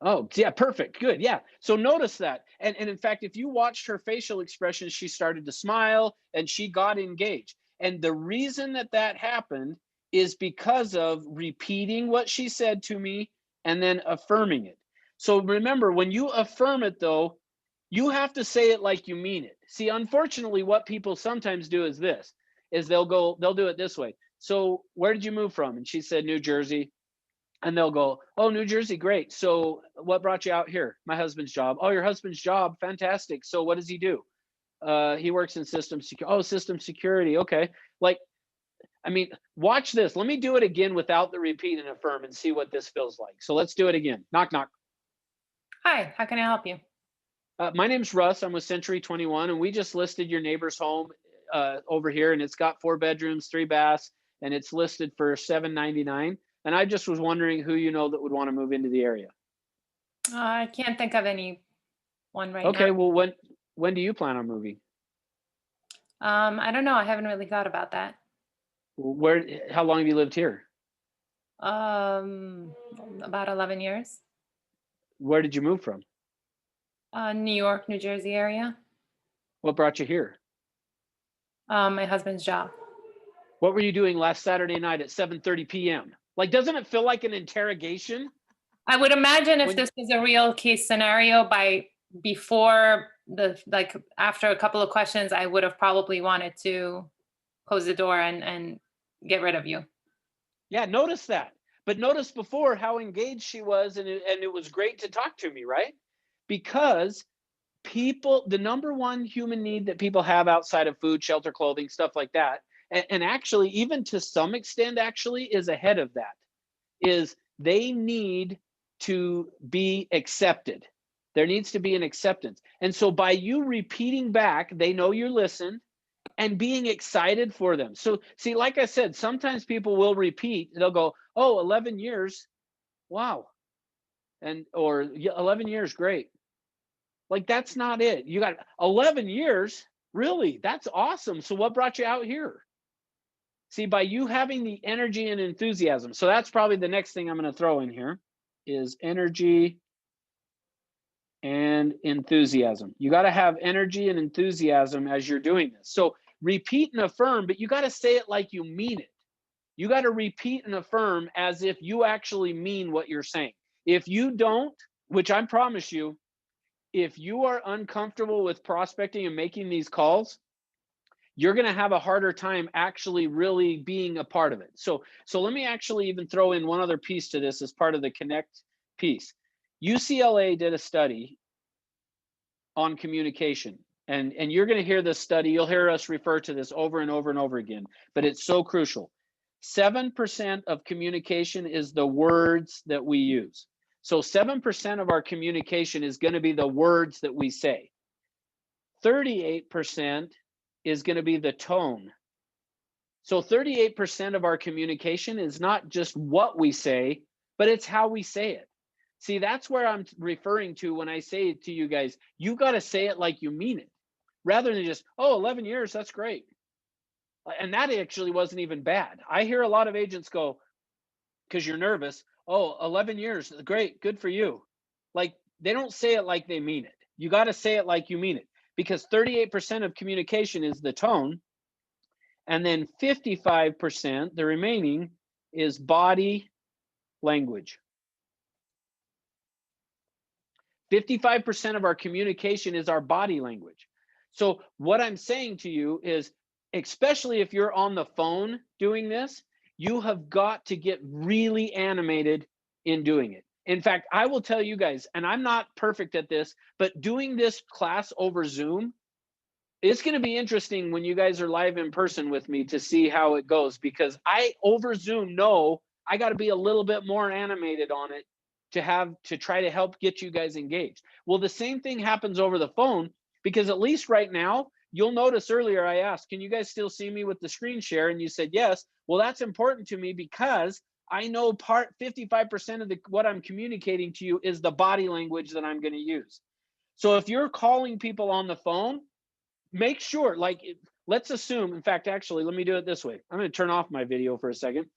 Oh, yeah, perfect. Good. Yeah. So notice that. And in fact, if you watched her facial expressions, she started to smile and she got engaged. And the reason that happened is because of repeating what she said to me and then affirming it. So remember, when you affirm it, though, you have to say it like you mean it. See, unfortunately, what people sometimes do is they'll do it this way. So where did you move from? And she said, New Jersey. And they'll go, oh, New Jersey, great. So what brought you out here? My husband's job. Oh, your husband's job, fantastic. So what does he do? He works in system security. Oh, system security. Okay. Like, I mean, watch this. Let me do it again without the repeat and affirm and see what this feels like. So let's do it again. Knock, knock. Hi, how can I help you? My name's Russ. I'm with Century 21, and we just listed your neighbor's home over here, and it's got 4 bedrooms, 3 baths, and it's listed for $799. And I just was wondering who you know that would want to move into the area. I can't think of any one right Okay, now. well, when do you plan on moving? I don't know. I haven't really thought about that. How long have you lived here? About 11 years. Where did you move from? New York, New Jersey area. What brought you here? My husband's job. What were you doing last Saturday night at 7:30 p.m.? Like, doesn't it feel like an interrogation? I would imagine if When- this was a real case scenario after a couple of questions, I would have probably wanted to close the door and get rid of you. Yeah, notice that. But notice before how engaged she was, and it was great to talk to me, right? Because the number one human need that people have outside of food, shelter, clothing, stuff like that, and actually, even to some extent, actually is ahead of that, is they need to be accepted. There needs to be an acceptance. And so by you repeating back, they know you listened, and being excited for them. So see, like I said, sometimes people will repeat, they'll go, oh, 11 years, wow. Or 11 years, great. Like, that's not it. You got 11 years, really, that's awesome. So what brought you out here? See, by you having the energy and enthusiasm. So that's probably the next thing I'm going to throw in here is energy and enthusiasm. You got to have energy and enthusiasm as you're doing this. So repeat and affirm, but you got to say it like you mean it. You got to repeat and affirm as if you actually mean what you're saying. If you don't, which I promise you, if you are uncomfortable with prospecting and making these calls, you're going to have a harder time actually really being a part of it. So let me actually even throw in one other piece to this as part of the Connect piece. UCLA did a study on communication, and you're going to hear this study. You'll hear us refer to this over and over and over again, but it's so crucial. 7% of communication is the words that we use. So 7% of our communication is going to be the words that we say. 38% is going to be the tone. So 38% of our communication is not just what we say, but it's how we say it. See, that's where I'm referring to when I say to you guys, you got to say it like you mean it, rather than just, oh, 11 years, that's great. And that actually wasn't even bad. I hear a lot of agents go, because you're nervous, oh, 11 years, great, good for you. Like, they don't say it like they mean it. You got to say it like you mean it, because 38% of communication is the tone. And then 55%, the remaining, is body language. 55% of our communication is our body language. So what I'm saying to you is, especially if you're on the phone doing this, you have got to get really animated in doing it. In fact, I will tell you guys, and I'm not perfect at this, but doing this class over Zoom, it's going to be interesting when you guys are live in person with me to see how it goes, because I over Zoom know I got to be a little bit more animated on it to try to help get you guys engaged. Well, the same thing happens over the phone, because at least right now, you'll notice earlier I asked, can you guys still see me with the screen share? And you said yes. Well, that's important to me because I know 55% of what I'm communicating to you is the body language that I'm going to use. So if you're calling people on the phone, make sure, like, let's assume, in fact, actually, let me do it this way. I'm going to turn off my video for a second.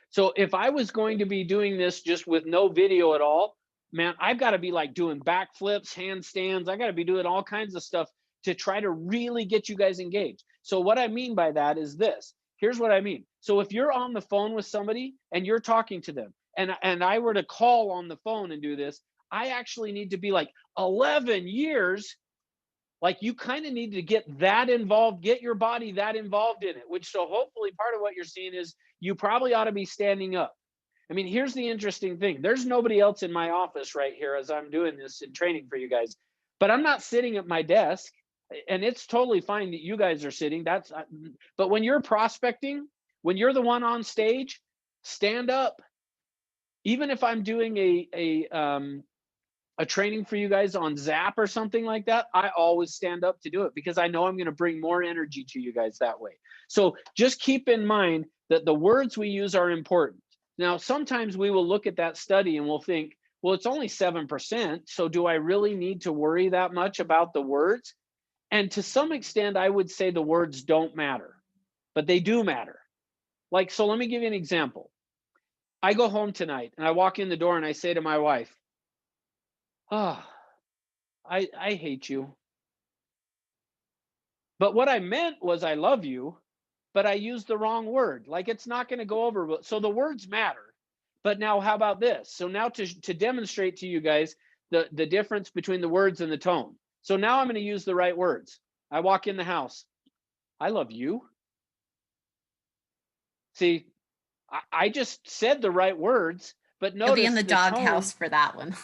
So if I was going to be doing this just with no video at all, man, I've got to be like doing backflips, handstands. I got to be doing all kinds of stuff to try to really get you guys engaged. So what I mean by that is this. Here's what I mean. So if you're on the phone with somebody and you're talking to them, and I were to call on the phone and do this, I actually need to be like 11 years. Like, you kind of need to get that involved, get your body that involved in it, which, so hopefully part of what you're seeing is you probably ought to be standing up. I mean, here's the interesting thing. There's nobody else in my office right here as I'm doing this and training for you guys, but I'm not sitting at my desk, and it's totally fine that you guys are sitting. But when you're prospecting, when you're the one on stage, stand up. Even if I'm doing a training for you guys on Zap or something like that, I always stand up to do it, because I know I'm going to bring more energy to you guys that way. So just keep in mind that the words we use are important. Now, sometimes we will look at that study and we'll think, well, it's only 7%. So do I really need to worry that much about the words? And to some extent, I would say the words don't matter, but they do matter. Like, so let me give you an example. I go home tonight and I walk in the door and I say to my wife, oh, I hate you. But what I meant was I love you, but I used the wrong word. Like, it's not going to go over. So the words matter. But now how about this? So now to demonstrate to you guys the difference between the words and the tone. So now I'm going to use the right words. I walk in the house. I love you. See, I just said the right words, but You'll notice be in the tone. doghouse for that one.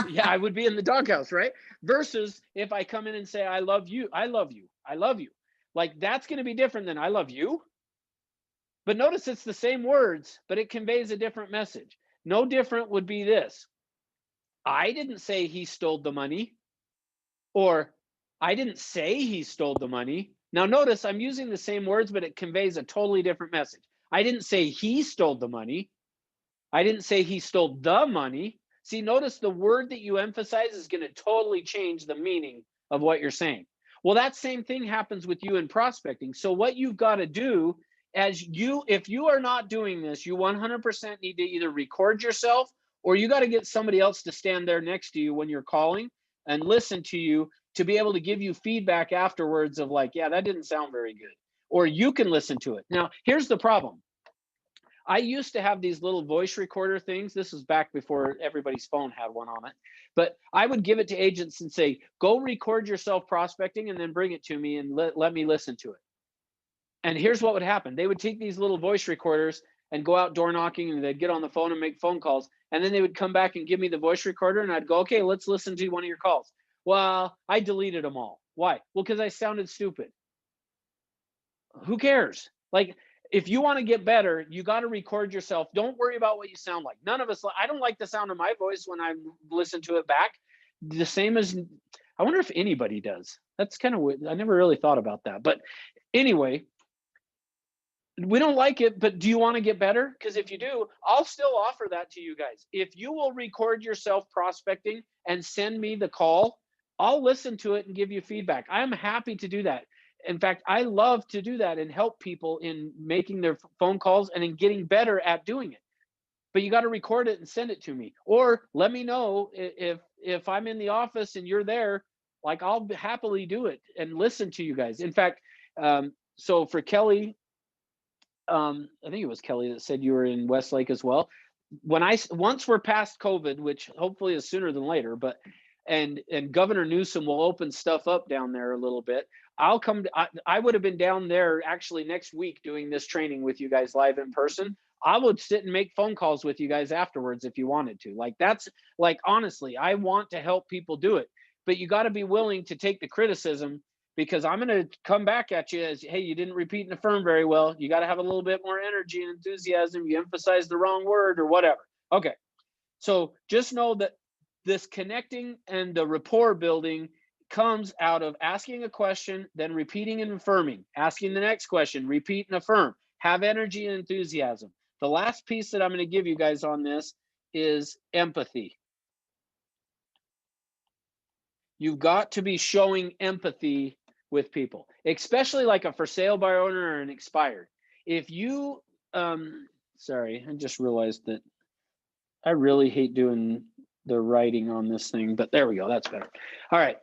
Yeah, I would be in the doghouse, right? Versus if I come in and say, I love you, I love you, I love you. Like, that's going to be different than I love you. But notice it's the same words, but it conveys a different message. No different would be this. I didn't say he stole the money, or I didn't say he stole the money. Now notice I'm using the same words, but it conveys a totally different message. I didn't say he stole the money. I didn't say he stole the money. See, notice the word that you emphasize is going to totally change the meaning of what you're saying. Well, that same thing happens with you in prospecting. So what you've got to do if you are not doing this, you 100% need to either record yourself, or you got to get somebody else to stand there next to you when you're calling and listen to you, to be able to give you feedback afterwards of like, yeah, that didn't sound very good. Or you can listen to it. Now, here's the problem. I used to have these little voice recorder things. This was back before everybody's phone had one on it. But I would give it to agents and say, go record yourself prospecting and then bring it to me and let me listen to it. And here's what would happen. They would take these little voice recorders and go out door knocking, and they'd get on the phone and make phone calls. And then they would come back and give me the voice recorder, and I'd go, okay, let's listen to one of your calls. Well, I deleted them all. Why? Well, because I sounded stupid. Who cares? Like, if you want to get better, you got to record yourself. Don't worry about what you sound like. None of us, I don't like the sound of my voice when I listen to it back. The same as, I wonder if anybody does. That's kind of weird. I never really thought about that. But anyway, we don't like it, but do you want to get better? Because if you do, I'll still offer that to you guys. If you will record yourself prospecting and send me the call, I'll listen to it and give you feedback. I'm happy to do that. In fact, I love to do that and help people in making their phone calls and in getting better at doing it. But you got to record it and send it to me, or let me know if I'm in the office and you're there. Like, I'll happily do it and listen to you guys. In fact, so for Kelly, I think it was Kelly that said you were in Westlake as well. Once we're past COVID, which hopefully is sooner than later, but and Governor Newsom will open stuff up down there a little bit. I'll come. I would have been down there actually next week doing this training with you guys live in person. I would sit and make phone calls with you guys afterwards if you wanted to. Like, that's like, honestly, I want to help people do it, but you got to be willing to take the criticism, because I'm going to come back at you as, hey, you didn't repeat and affirm very well. You got to have a little bit more energy and enthusiasm. You emphasized the wrong word or whatever. Okay. So just know that this connecting and the rapport building comes out of asking a question, then repeating and affirming, asking the next question, repeat and affirm, have energy and enthusiasm. The last piece that I'm going to give you guys on this is empathy. You've got to be showing empathy with people, especially like a for sale by owner or an expired. If you, sorry, I just realized that I really hate doing the writing on this thing, but there we go. That's better. All right.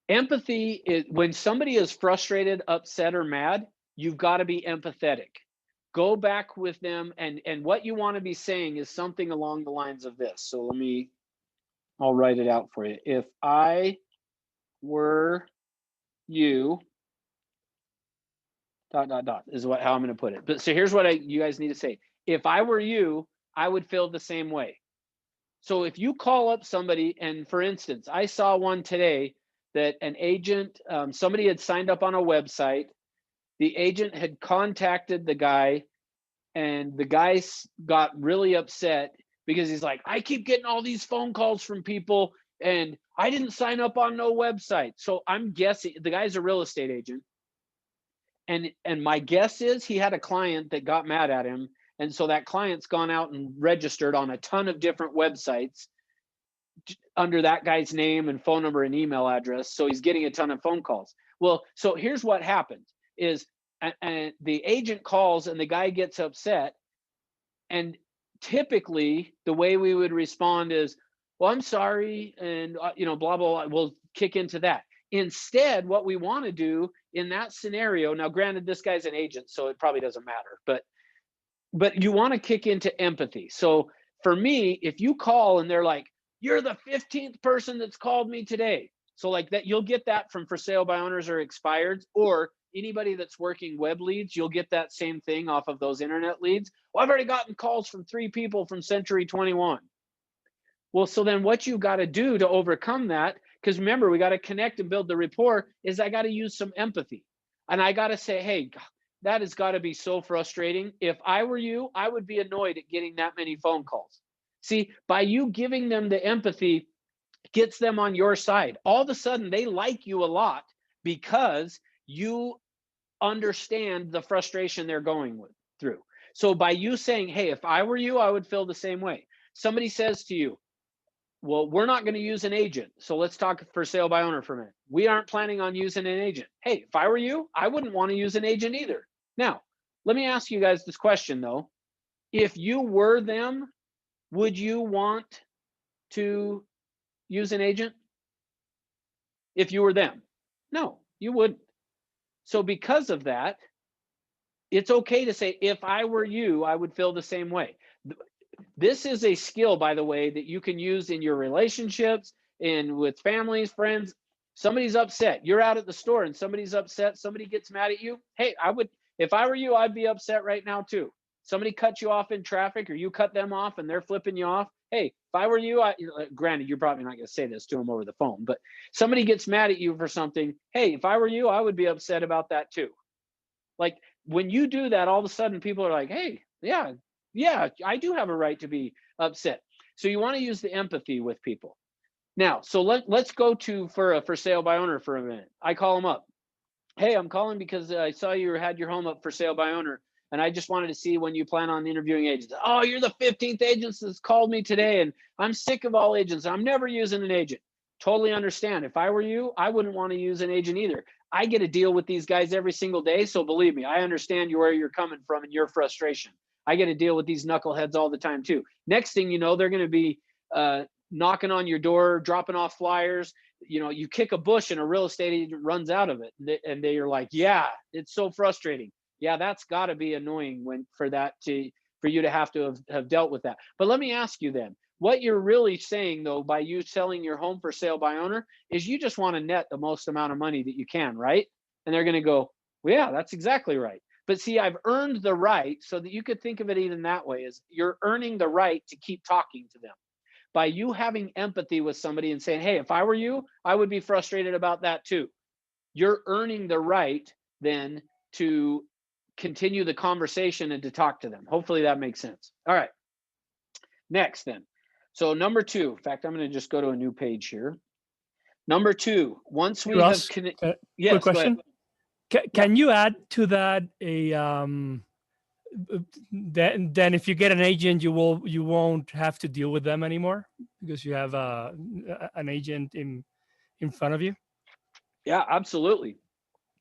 Empathy is when somebody is frustrated, upset, or mad, you've got to be empathetic. Go back with them, and what you want to be saying is something along the lines of this. So I'll write it out for you. If I were you, ... is how I'm going to put it. But so here's what you guys need to say. If I were you, I would feel the same way. So if you call up somebody, and for instance, I saw one today that an agent, somebody had signed up on a website. The agent had contacted the guy, and the guy got really upset because he's like, I keep getting all these phone calls from people and I didn't sign up on no website. So I'm guessing the guy's a real estate agent. And my guess is he had a client that got mad at him. And so that client's gone out and registered on a ton of different websites under that guy's name and phone number and email address. So he's getting a ton of phone calls. Well, so here's what happened is, and the agent calls and the guy gets upset. And typically the way we would respond is, well, I'm sorry. And, blah, blah, blah. We'll kick into that. Instead, what we want to do in that scenario, now granted, this guy's an agent, so it probably doesn't matter, but you want to kick into empathy. So for me, if you call and they're like, you're the 15th person that's called me today. So like that, you'll get that from for sale by owners or expireds, or anybody that's working web leads, you'll get that same thing off of those internet leads. Well, I've already gotten calls from 3 people from Century 21. Well, so then what you got to do to overcome that, because remember, we got to connect and build the rapport, is I got to use some empathy. And I got to say, hey, that has got to be so frustrating. If I were you, I would be annoyed at getting that many phone calls. See, by you giving them the empathy, gets them on your side. All of a sudden, they like you a lot because you understand the frustration they're going through. So by you saying, hey, if I were you, I would feel the same way. Somebody says to you, well, we're not going to use an agent. So let's talk for sale by owner for a minute. We aren't planning on using an agent. Hey, if I were you, I wouldn't want to use an agent either. Now, let me ask you guys this question though. If you were them, would you want to use an agent? If you were them? No, you wouldn't. So because of that, it's okay to say, if I were you, I would feel the same way. This is a skill, by the way, that you can use in your relationships and with families, friends. Somebody's upset. You're out at the store and somebody's upset. Somebody gets mad at you. Hey, if I were you, I'd be upset right now too. Somebody cut you off in traffic or you cut them off and they're flipping you off. Hey, if I were you, granted, you're probably not going to say this to them over the phone, but somebody gets mad at you for something. Hey, if I were you, I would be upset about that too. Like when you do that, all of a sudden people are like, hey, yeah, I do have a right to be upset. So you want to use the empathy with people. Now, so let's go to for sale by owner for a minute. I call them up. Hey, I'm calling because I saw you had your home up for sale by owner. And I just wanted to see when you plan on interviewing agents. Oh, you're the 15th agent that's called me today. And I'm sick of all agents. I'm never using an agent. Totally understand. If I were you, I wouldn't want to use an agent either. I get to deal with these guys every single day. So believe me, I understand where you're coming from and your frustration. I get to deal with these knuckleheads all the time too. Next thing you know, they're going to be knocking on your door, dropping off flyers. You kick a bush and a real estate agent runs out of it. And they're like, yeah, it's so frustrating. Yeah, that's got to be annoying for you to have dealt with that. But let me ask you then, what you're really saying though, by you selling your home for sale by owner, is you just want to net the most amount of money that you can, right? And they're going to go, well, yeah, that's exactly right. But see, I've earned the right, so that you could think of it even that way, is you're earning the right to keep talking to them. By you having empathy with somebody and saying, hey, if I were you, I would be frustrated about that too. You're earning the right then to continue the conversation and to talk to them. Hopefully that makes sense. All right. Next then. So number 2, in fact, I'm going to just go to a new page here. Number 2, once we Ross, have yes, quick question. Can you add to that a then if you get an agent, you won't have to deal with them anymore because you have an agent in front of you? Yeah, absolutely.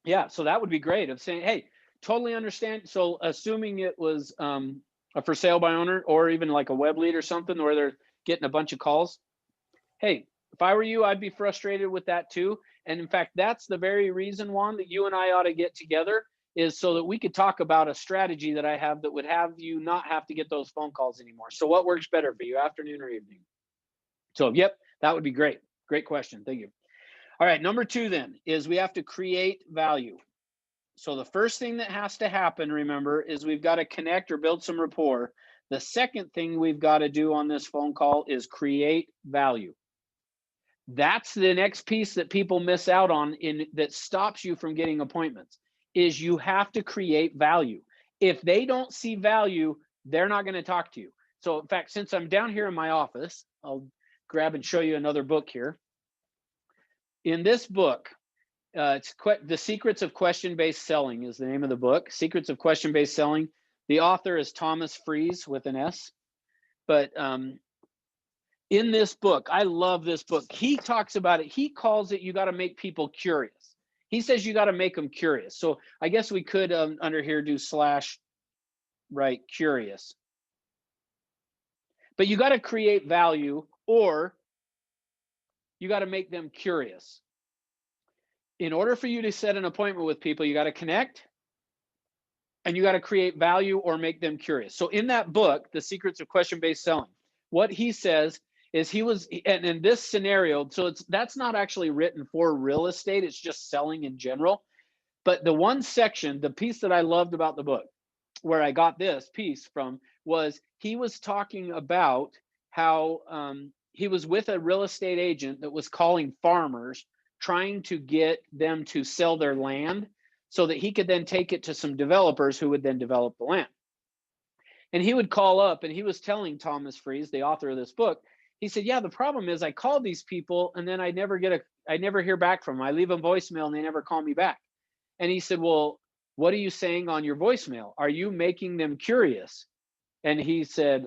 Yeah, so that would be great of saying, hey, totally understand. So assuming it was a for sale by owner or even like a web lead or something where they're getting a bunch of calls. Hey, if I were you, I'd be frustrated with that too. And in fact, that's the very reason, Juan, that you and I ought to get together, is so that we could talk about a strategy that I have that would have you not have to get those phone calls anymore. So what works better for you, afternoon or evening? So, yep, that would be great. Great question. Thank you. All right, number 2 then is we have to create value. So the first thing that has to happen, remember, is we've got to connect or build some rapport. The second thing we've got to do on this phone call is create value. That's the next piece that people miss out on that stops you from getting appointments, is you have to create value. If they don't see value, they're not going to talk to you. So in fact, since I'm down here in my office, I'll grab and show you another book here. In this book, The Secrets of Question-Based Selling is the name of the book. Secrets of Question-Based Selling. The author is Thomas Fries with an S. But in this book, I love this book. He talks about it. He calls it, you got to make people curious. He says you got to make them curious. So I guess we could under here do / right, curious. But you got to create value, or you got to make them curious. In order for you to set an appointment with people, you got to connect, and you got to create value or make them curious. So in that book, The Secrets of Question-Based Selling, what he says is and in this scenario, so that's not actually written for real estate, it's just selling in general. But the one section, the piece that I loved about the book, where I got this piece from, was he was talking about how he was with a real estate agent that was calling farmers, trying to get them to sell their land so that he could then take it to some developers who would then develop the land. And he would call up, and he was telling Thomas Fries, the author of this book, he said, yeah, the problem is I call these people and then I never hear back from them. I leave them voicemail and they never call me back. And he said, well, what are you saying on your voicemail? Are you making them curious? And he said,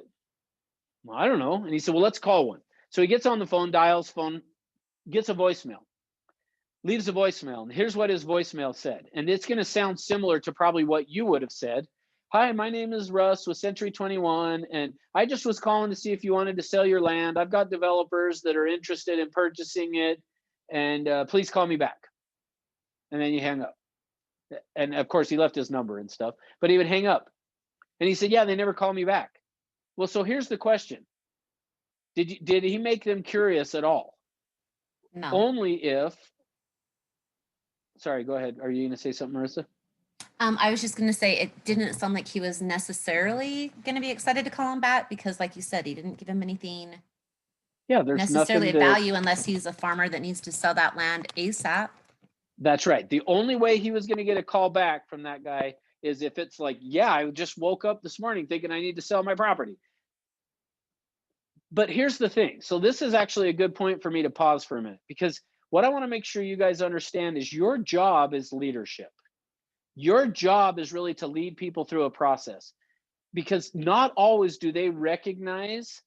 well, I don't know. And he said, well, let's call one. So he gets on the phone, dials phone, gets a voicemail, leaves a voicemail. And here's what his voicemail said. And it's going to sound similar to probably what you would have said. Hi, my name is Russ with Century 21, and I just was calling to see if you wanted to sell your land. I've got developers that are interested in purchasing it, and please call me back. And then you hang up. And of course, he left his number and stuff, but he would hang up. And he said, yeah, they never call me back. Well, so here's the question. Did he make them curious at all? No. Only if, sorry, go ahead. Are you going to say something, Marissa? I was just going to say it didn't sound like he was necessarily going to be excited to call him back because, like you said, he didn't give him anything Yeah, there's necessarily of nothing value unless he's a farmer that needs to sell that land ASAP. That's right. The only way he was going to get a call back from that guy is if it's like, yeah, I just woke up this morning thinking I need to sell my property. But here's the thing. So this is actually a good point for me to pause for a minute, because what I want to make sure you guys understand is your job is leadership. Your job is really to lead people through a process, because not always do they recognize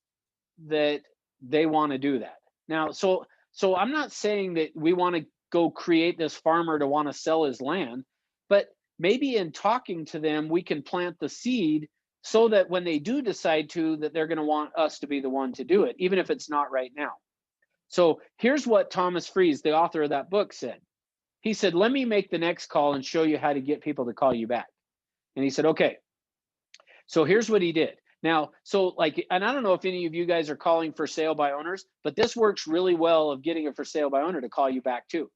that they want to do that. Now, so I'm not saying that we want to go create this farmer to want to sell his land, but maybe in talking to them, we can plant the seed so that when they do decide to, that they're going to want us to be the one to do it, even if it's not right now. So here's what Thomas Fries, the author of that book, said. He said, let me make the next call and show you how to get people to call you back. And he said, okay. So here's what he did. Now, so like, and I don't know if any of you guys are calling for sale by owners, but this works really well of getting a for sale by owner to call you back too.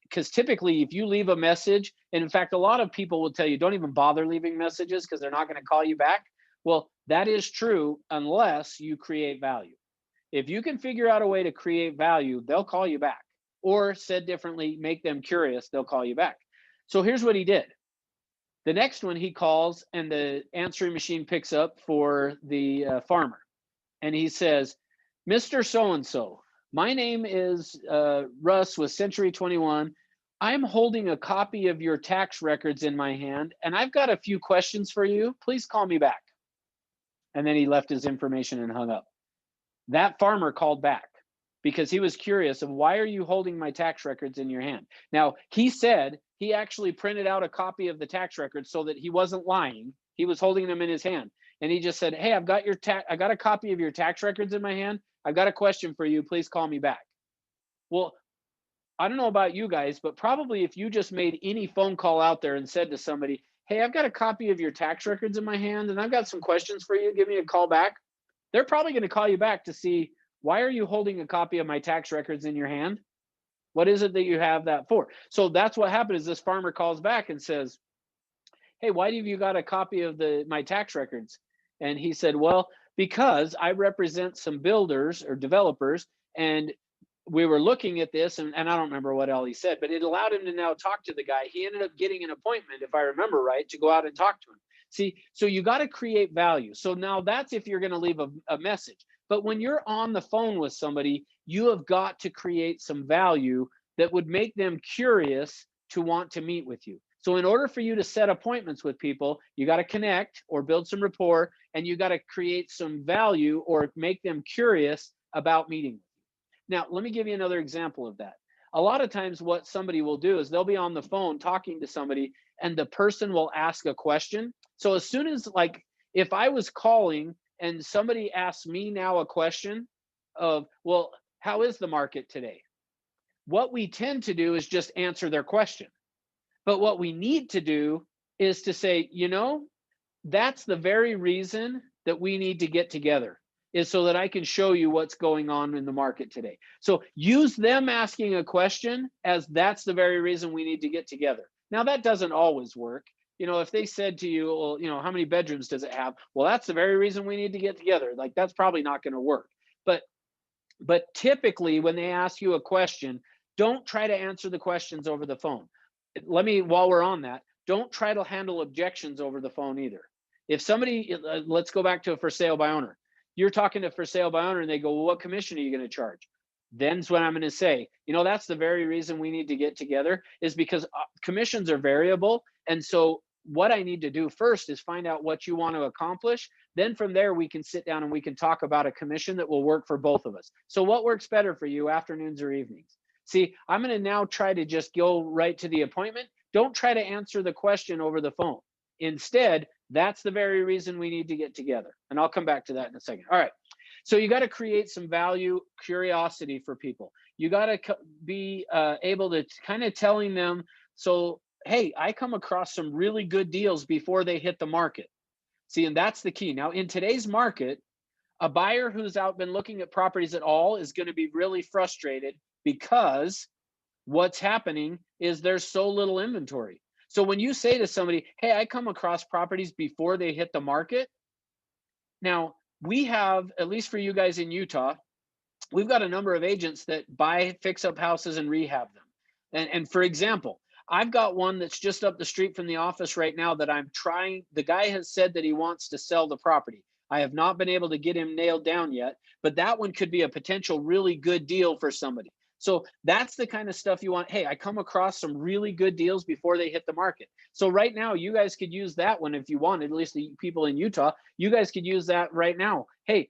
Because typically if you leave a message, and in fact, a lot of people will tell you, don't even bother leaving messages because they're not going to call you back. Well, that is true unless you create value. If you can figure out a way to create value, they'll call you back. Or said differently, make them curious, they'll call you back. So here's what he did. The next one he calls and the answering machine picks up for the farmer. And he says, Mr. So-and-so, my name is Russ with Century 21. I'm holding a copy of your tax records in my hand, and I've got a few questions for you. Please call me back. And then he left his information and hung up. That farmer called back because he was curious of, why are you holding my tax records in your hand? Now, he said he actually printed out a copy of the tax records so that he wasn't lying. He was holding them in his hand. And he just said, hey, I got a copy of your tax records in my hand. I've got a question for you. Please call me back. Well, I don't know about you guys, but probably if you just made any phone call out there and said to somebody, hey, I've got a copy of your tax records in my hand and I've got some questions for you, give me a call back. They're probably going to call you back to see, why are you holding a copy of my tax records in your hand? What is it that you have that for? So that's what happened is this farmer calls back and says, hey, why have you got a copy of my tax records? And he said, well, because I represent some builders or developers, and we were looking at this, and I don't remember what all he said, but it allowed him to now talk to the guy. He ended up getting an appointment, if I remember right, to go out and talk to him. See, so you got to create value. So now that's if you're going to leave a message. But when you're on the phone with somebody, you have got to create some value that would make them curious to want to meet with you. So in order for you to set appointments with people, you got to connect or build some rapport, and you got to create some value or make them curious about meeting with you. Now, let me give you another example of that. A lot of times what somebody will do is they'll be on the phone talking to somebody, and the person will ask a question. So as soon as, like, if I was calling and somebody asks me now a question of, well, how is the market today? What we tend to do is just answer their question. But what we need to do is to say, you know, that's the very reason that we need to get together, is so that I can show you what's going on in the market today. So use them asking a question as that's the very reason we need to get together. Now, that doesn't always work. You know, if they said to you, well, you know, how many bedrooms does it have? Well, that's the very reason we need to get together. Like, that's probably not going to work. But typically when they ask you a question, don't try to answer the questions over the phone. Let me, while we're on that, don't try to handle objections over the phone either. If somebody, let's go back to a for sale by owner. You're talking to for sale by owner and they go, well, what commission are you going to charge? Then's when I'm going to say, you know, that's the very reason we need to get together, is because commissions are variable. And so what I need to do first is find out what you want to accomplish. Then from there, we can sit down and we can talk about a commission that will work for both of us. So what works better for you, afternoons or evenings? See, I'm going to now try to just go right to the appointment. Don't try to answer the question over the phone. Instead, that's the very reason we need to get together. And I'll come back to that in a second. All right. So you got to create some value, curiosity for people. You got to be able to kind of telling them, so, hey, I come across some really good deals before they hit the market. See, and that's the key. Now, in today's market, a buyer who's out been looking at properties at all is going to be really frustrated, because what's happening is there's so little inventory. So when you say to somebody, hey, I come across properties before they hit the market. Now, we have, at least for you guys in Utah, we've got a number of agents that buy, fix up houses and rehab them. And for example, I've got one that's just up the street from the office right now that I'm trying. The guy has said that he wants to sell the property. I have not been able to get him nailed down yet, but that one could be a potential really good deal for somebody. So that's the kind of stuff you want. Hey, I come across some really good deals before they hit the market. So right now, you guys could use that one if you want, at least the people in Utah, you guys could use that right now. Hey,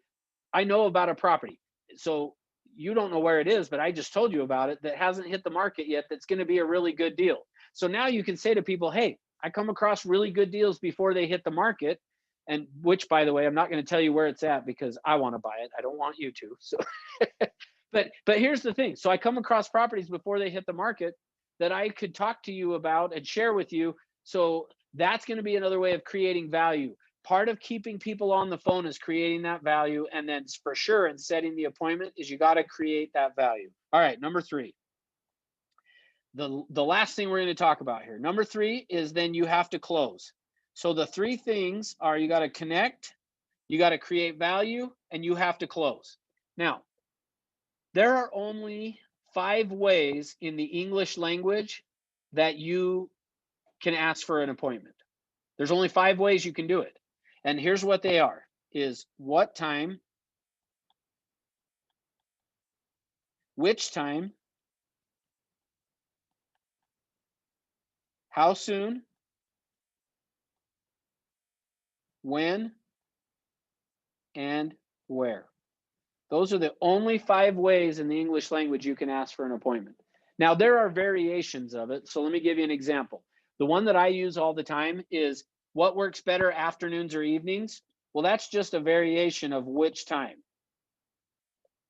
I know about a property. So you don't know where it is, but I just told you about it that hasn't hit the market yet. That's going to be a really good deal. So now you can say to people, hey, I come across really good deals before they hit the market. And which, by the way, I'm not going to tell you where it's at because I want to buy it. I don't want you to. So But here's the thing. So I come across properties before they hit the market that I could talk to you about and share with you. So that's going to be another way of creating value. Part of keeping people on the phone is creating that value. And then for sure, in setting the appointment, is you got to create that value. All right, number 3. The last thing we're going to talk about here. Number 3 is then you have to close. So the 3 things are, you got to connect, you got to create value, and you have to close. Now, there are only 5 ways in the English language that you can ask for an appointment. There's only 5 ways you can do it. And here's what they are, is what time, which time, how soon, when, and where. Those are the only 5 ways in the English language you can ask for an appointment. Now, there are variations of it. So let me give you an example. The one that I use all the time is, what works better, afternoons or evenings? Well, that's just a variation of which time.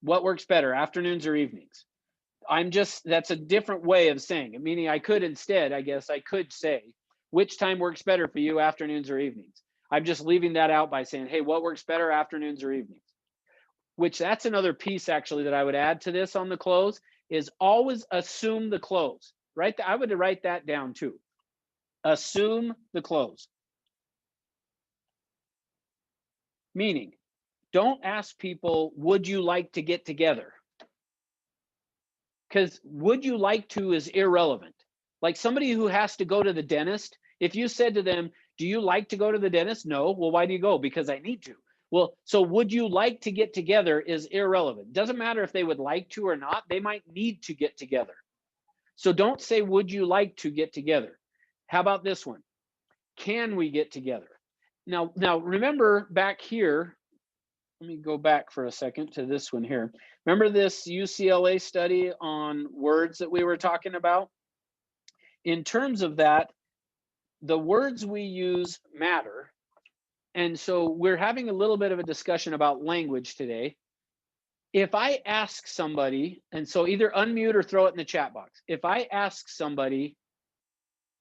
What works better, afternoons or evenings? That's a different way of saying it, meaning I could instead, I guess I could say, which time works better for you, afternoons or evenings? I'm just leaving that out by saying, hey, what works better, afternoons or evenings? Which, that's another piece actually that I would add to this on the close, is always assume the close, right? I would write that down too. Assume the close. Meaning, don't ask people, would you like to get together? Because would you like to is irrelevant. Like somebody who has to go to the dentist, if you said to them, do you like to go to the dentist? No. Well, why do you go? Because I need to. Well, so would you like to get together is irrelevant. Doesn't matter if they would like to or not. They might need to get together. So don't say, would you like to get together? How about this one? Can we get together? Now remember back here, let me go back for a second to this one here. Remember this UCLA study on words that we were talking about? In terms of that, the words we use matter. And so we're having a little bit of a discussion about language today. If I ask somebody, and so either unmute or throw it in the chat box. If I ask somebody,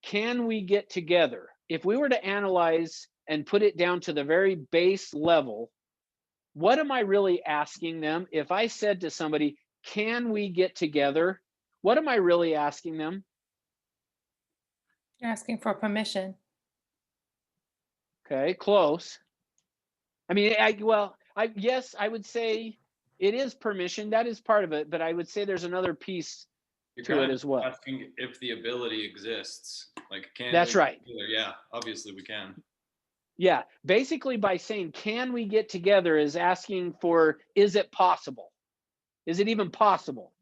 can we get together? If we were to analyze and put it down to the very base level, what am I really asking them? If I said to somebody, can we get together? What am I really asking them? You're asking for permission. Okay, close. I mean, yes, I would say it is permission. That is part of it, but I would say there's another piece You're to kind it of as well. asking if the ability exists. Like, can That's we right. get together? Yeah, obviously we can. Yeah, basically by saying, can we get together is asking for, is it possible? Is it even possible?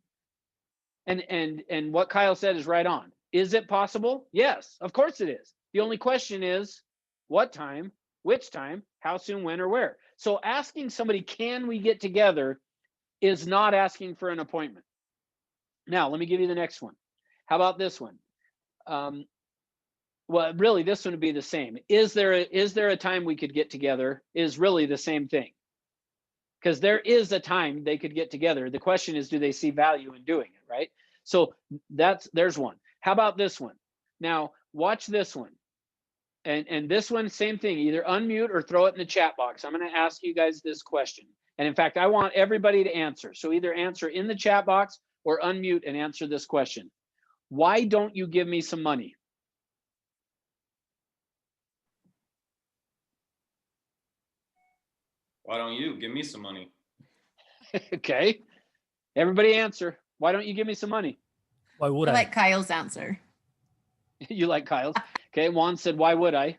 And what Kyle said is right on. Is it possible? Yes, of course it is. The only question is what time, which time, how soon, when, or where. So asking somebody, can we get together, is not asking for an appointment. Now, let me give you the next one. How about this one? Well, really, this one would be the same. Is there a time we could get together is really the same thing. Because there is a time they could get together. The question is, do they see value in doing it, right? So there's one. How about this one? Now, watch this one. And this one, same thing, either unmute or throw it in the chat box. I'm going to ask you guys this question. And in fact, I want everybody to answer. So either answer in the chat box or unmute and answer this question. Why don't you give me some money? Why don't you give me some money? Okay. Everybody answer. Why don't you give me some money? Why would I I? like Kyle's answer. You like Kyle's? Okay. Juan said, why would I?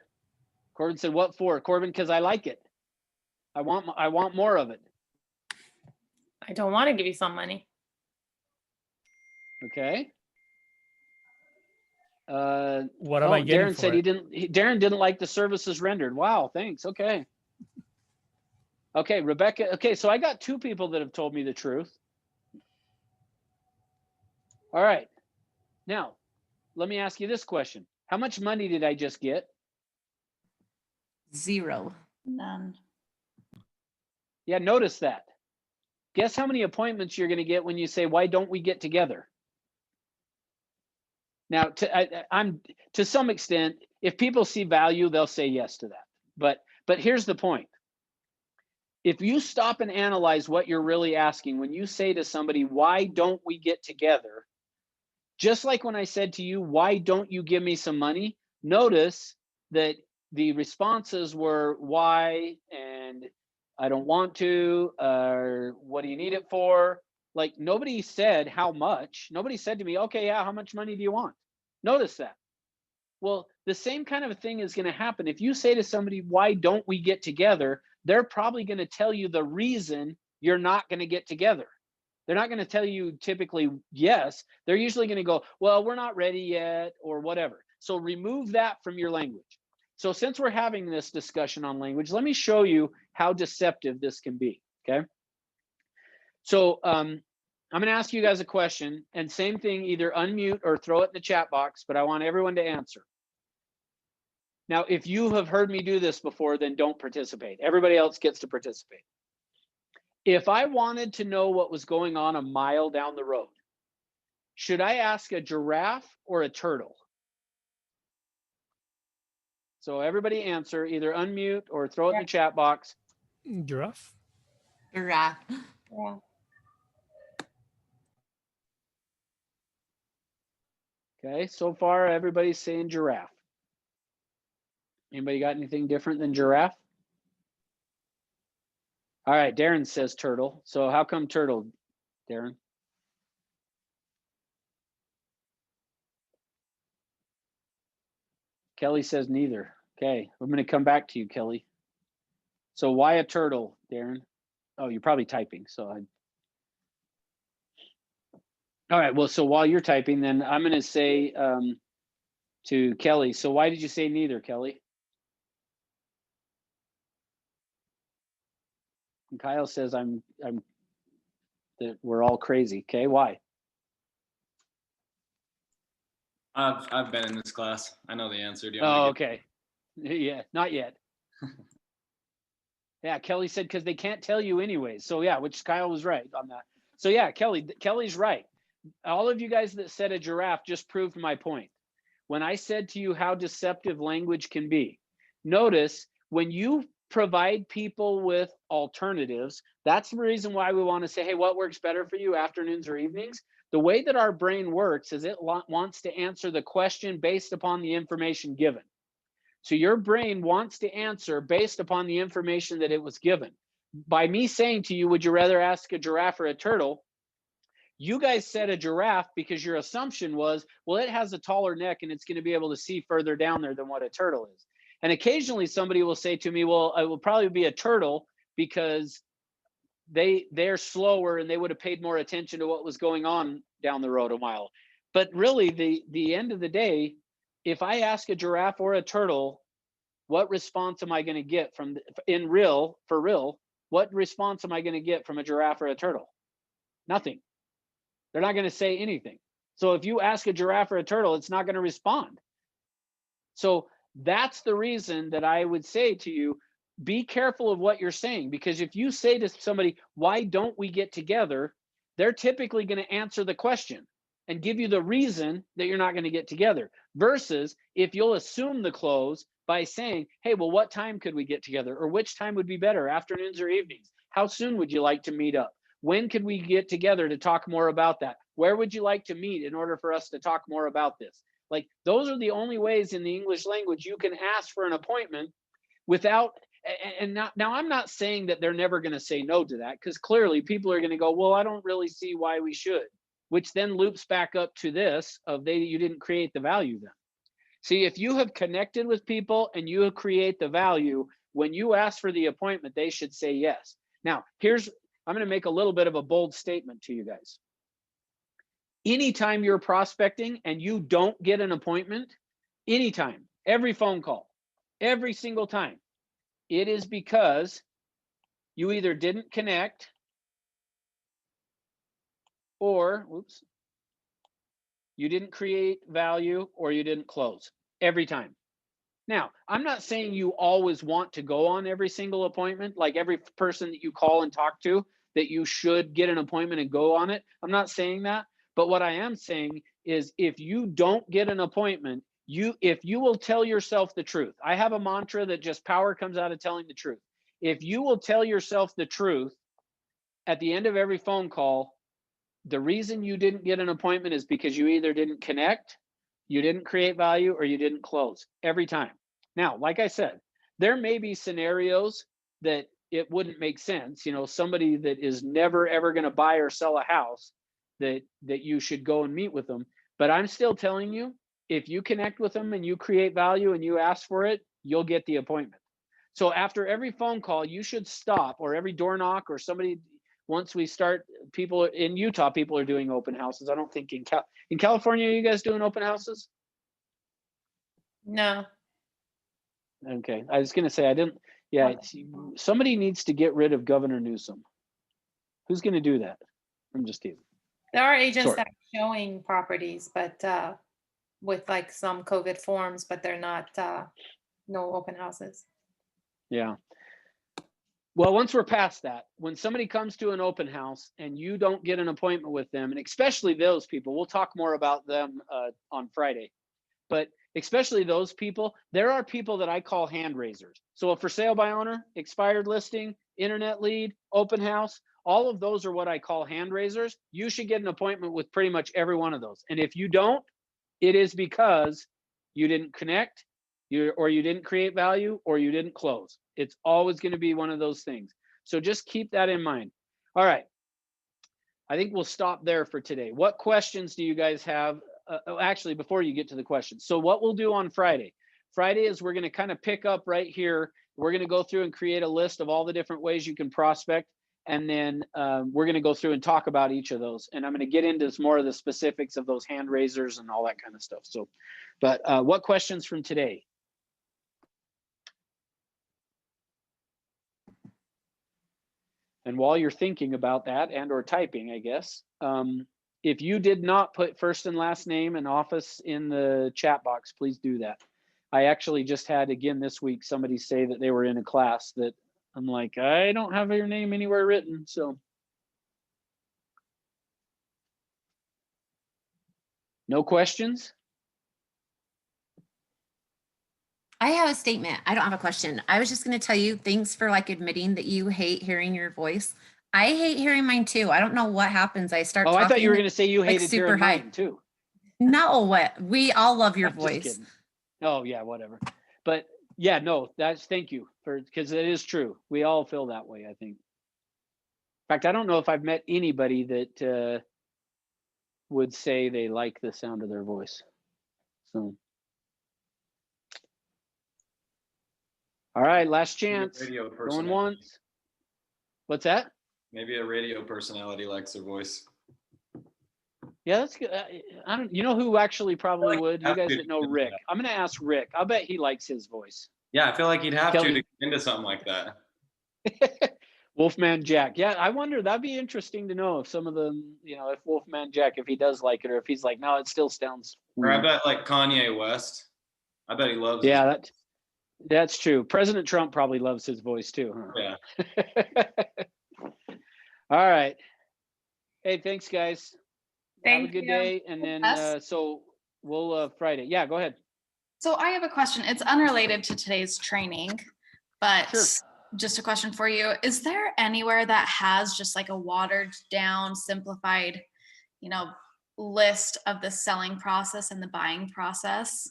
Corbin said, what for? Corbin, because I like it. I want more of it. I don't want to give you some money. Okay. What am I getting Darren for said it? Darren didn't like the services rendered. Wow, thanks. Okay. Okay, Rebecca. Okay, so I got two people that have told me the truth. All right. Now, let me ask you this question. How much money did I just get? 0. None. Yeah, notice that. Guess how many appointments you're going to get when you say, why don't we get together? Now, I'm to some extent, if people see value, they'll say yes to that. But here's the point. If you stop and analyze what you're really asking, when you say to somebody, why don't we get together? Just like when I said to you, why don't you give me some money? Notice that the responses were why and I don't want to, or what do you need it for? Like nobody said how much. Nobody said to me, okay, yeah, how much money do you want? Notice that. Well, the same kind of a thing is going to happen. If you say to somebody, why don't we get together? They're probably going to tell you the reason you're not going to get together. They're not going to tell you typically yes. They're usually going to go, well, we're not ready yet or whatever. So remove that from your language. So since we're having this discussion on language, let me show you how deceptive this can be, okay? So I'm going to ask you guys a question, and same thing, either unmute or throw it in the chat box, but I want everyone to answer. Now, if you have heard me do this before, then don't participate. Everybody else gets to participate. If I wanted to know what was going on a mile down the road, should I ask a giraffe or a turtle? So everybody answer, either unmute or throw it in the chat box. Giraffe? Giraffe. Yeah. Okay, so far everybody's saying giraffe. Anybody got anything different than giraffe? All right, Darren says turtle. So how come turtle, Darren? Kelly says neither. Okay, I'm going to come back to you, Kelly. So why a turtle, Darren? Oh, you're probably typing. So All right, well, so while you're typing, then I'm gonna say to Kelly, so why did you say neither, Kelly? And Kyle says that we're all crazy. Okay, why? I've been in this class. I know the answer. Do you Oh, want me to okay. Yeah, not yet. Yeah, Kelly said because they can't tell you anyways. So yeah, which Kyle was right on that. So yeah, Kelly's right. All of you guys that said a giraffe just proved my point. When I said to you how deceptive language can be, notice when you provide people with alternatives, that's the reason why we want to say, hey, what works better for you, afternoons or evenings? The way that our brain works is it wants to answer the question based upon the information given. So your brain wants to answer based upon the information that it was given. By me saying to you, would you rather ask a giraffe or a turtle? You guys said a giraffe because your assumption was, well, it has a taller neck and it's going to be able to see further down there than what a turtle is. And occasionally somebody will say to me, well, it will probably be a turtle because they're slower and they would have paid more attention to what was going on down the road a mile. But really, the end of the day, if I ask a giraffe or a turtle, what response am I going to get from for real? What response am I going to get from a giraffe or a turtle? Nothing. They're not going to say anything. So if you ask a giraffe or a turtle, it's not going to respond. So that's the reason that I would say to you, be careful of what you're saying, because if you say to somebody, why don't we get together? They're typically going to answer the question and give you the reason that you're not going to get together, versus if you'll assume the close by saying, hey, well, what time could we get together? Or which time would be better, afternoons or evenings? How soon would you like to meet up? When could we get together to talk more about that? Where would you like to meet in order for us to talk more about this? Like, those are the only ways in the English language you can ask for an appointment without, and now I'm not saying that they're never going to say no to that, because clearly people are going to go, well, I don't really see why we should, which then loops back up to this of you didn't create the value then. See, if you have connected with people and you create the value, when you ask for the appointment, they should say yes. Now, I'm going to make a little bit of a bold statement to you guys. Anytime you're prospecting and you don't get an appointment, anytime, every phone call, every single time, it is because you either didn't connect or, you didn't create value or you didn't close every time. Now, I'm not saying you always want to go on every single appointment, like every person that you call and talk to, that you should get an appointment and go on it. I'm not saying that. But what I am saying is, if you don't get an appointment, if you will tell yourself the truth. I have a mantra that just power comes out of telling the truth. If you will tell yourself the truth at the end of every phone call, the reason you didn't get an appointment is because you either didn't connect, you didn't create value, or you didn't close every time. Now, like I said, there may be scenarios that it wouldn't make sense. Somebody that is never ever going to buy or sell a house, that you should go and meet with them. But I'm still telling you, if you connect with them and you create value and you ask for it, you'll get the appointment. So after every phone call, you should stop, or every door knock, or somebody, once we start, people in Utah, people are doing open houses. I don't think in California, are you guys doing open houses? No. Okay, I was gonna say, I didn't, yeah, somebody needs to get rid of Governor Newsom. Who's gonna do that? I'm just kidding. There are agents Sure. that are showing properties, but with like some COVID forms, but they're not, no open houses. Yeah. Well, once we're past that, when somebody comes to an open house and you don't get an appointment with them, and especially those people, we'll talk more about them on Friday, but especially those people, there are people that I call hand raisers. So a for sale by owner, expired listing, internet lead, open house, all of those are what I call hand raisers. You should get an appointment with pretty much every one of those. And if you don't, it is because you didn't connect, or you didn't create value, or you didn't close. It's always going to be one of those things. So just keep that in mind. All right. I think we'll stop there for today. What questions do you guys have? Actually, before you get to the questions. So what we'll do on Friday is we're going to kind of pick up right here. We're going to go through and create a list of all the different ways you can prospect. And then we're going to go through and talk about each of those. And I'm going to get into more of the specifics of those hand raisers and all that kind of stuff. So, but what questions from today? And while you're thinking about that and or typing, I guess, if you did not put first and last name and office in the chat box, please do that. I actually just had, again, this week, somebody say that they were in a class that I'm like, I don't have your name anywhere written. So no questions? I have a statement. I don't have a question. I was just going to tell you, thanks for like admitting that you hate hearing your voice. I hate hearing mine too. I don't know what happens. I start Oh, talking. I thought you were going to say you like hated super hearing high. mine too. No, what? We all love your I'm just voice. kidding. Oh yeah, whatever. But yeah, no, thank you for, because it is true. We all feel that way, I think. In fact, I don't know if I've met anybody that would say they like the sound of their voice. So, all right, last chance. Radio Going personality. once. What's that? Maybe a radio personality likes their voice. Yeah, that's good. I don't. You know who actually probably like would? You have guys to that know do Rick. that. I'm gonna ask Rick. I'll bet he likes his voice. Yeah, I feel like he'd have Kelly. to get into something like that. Wolfman Jack. Yeah, I wonder. That'd be interesting to know if some of them, you know, if Wolfman Jack, if he does like it, or if he's like, no, it still sounds Or I weird. bet like Kanye West. I bet he loves Yeah, it. that's true. President Trump probably loves his voice too, huh? Yeah. All right. Hey, thanks, guys. Have a Thank good you. day. And then, Yes. so we'll Friday. Yeah, go ahead. So I have a question. It's unrelated to today's training, but Sure. just a question for you. Is there anywhere that has just like a watered down, simplified, list of the selling process and the buying process?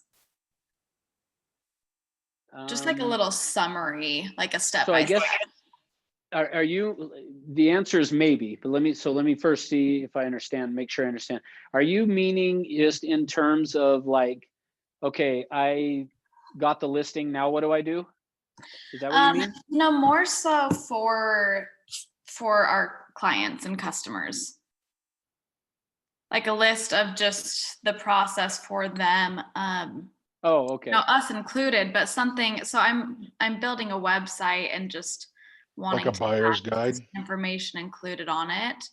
Just like a little summary, like a step So by I guess, step. are you, the answer is maybe, but let me first see if I understand, make sure I understand. Are you meaning just in terms of like, okay, I got the listing, now what do I do? Is that what you mean? No, more so for our clients and customers. Like a list of just the process for them. Oh, okay. Us included, but something. So I'm building a website and just wanting Like a buyer's have guide? this information included on it.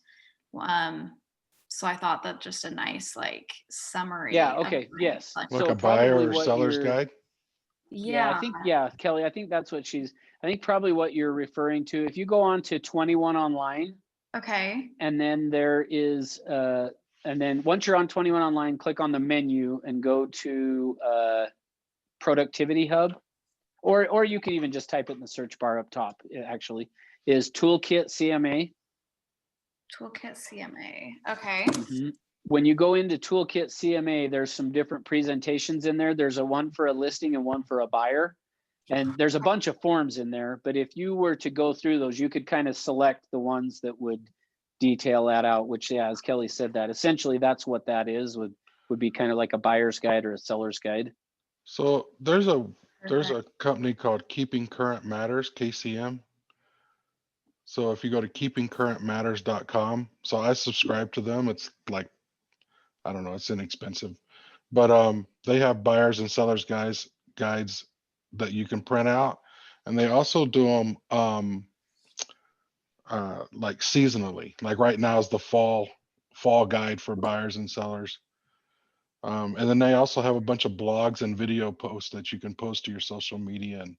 So I thought that just a nice like summary. Yeah, of okay, my yes. client. Like So a buyer probably or what seller's you're- guide? Yeah, I think, yeah, Kelly, I think that's what I think probably what you're referring to. If you go on to 21 Online, Okay. and then there is, and then once you're on 21 Online, click on the menu and go to Productivity Hub, or you can even just type it in the search bar up top. It actually is Toolkit CMA. Toolkit CMA. Okay. Mhm. When you go into Toolkit CMA, there's some different presentations in there. There's a one for a listing and one for a buyer. And there's a bunch of forms in there, but if you were to go through those, you could kind of select the ones that would detail that out, which, yeah, as Kelly said, that essentially that's what that is, would be kind of like a buyer's guide or a seller's guide. So there's a Perfect. company called Keeping Current Matters, KCM. So if you go to keepingcurrentmatters.com, so I subscribe to them. It's like, I don't know, it's inexpensive. But they have buyers and sellers guides that you can print out. And they also do them like seasonally. Like right now is the fall guide for buyers and sellers. And then they also have a bunch of blogs and video posts that you can post to your social media and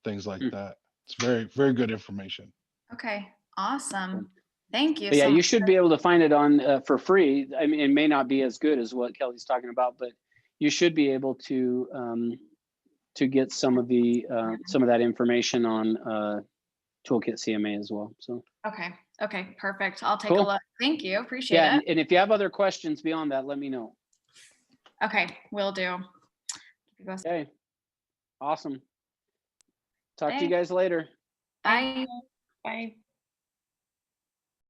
things like that. It's very, very good information. Okay. Awesome. Thank you. But yeah, so you much. should be able to find it on for free. I mean, it may not be as good as what Kelly's talking about, but you should be able to get some of that information on Toolkit CMA as well. So Okay. Okay. Perfect. I'll take Cool. a look. Thank you. Appreciate yeah, it. and if you have other questions beyond that, let me know. Okay. Will do. Okay, awesome. Talk to you Thanks. guys later. Bye. Bye.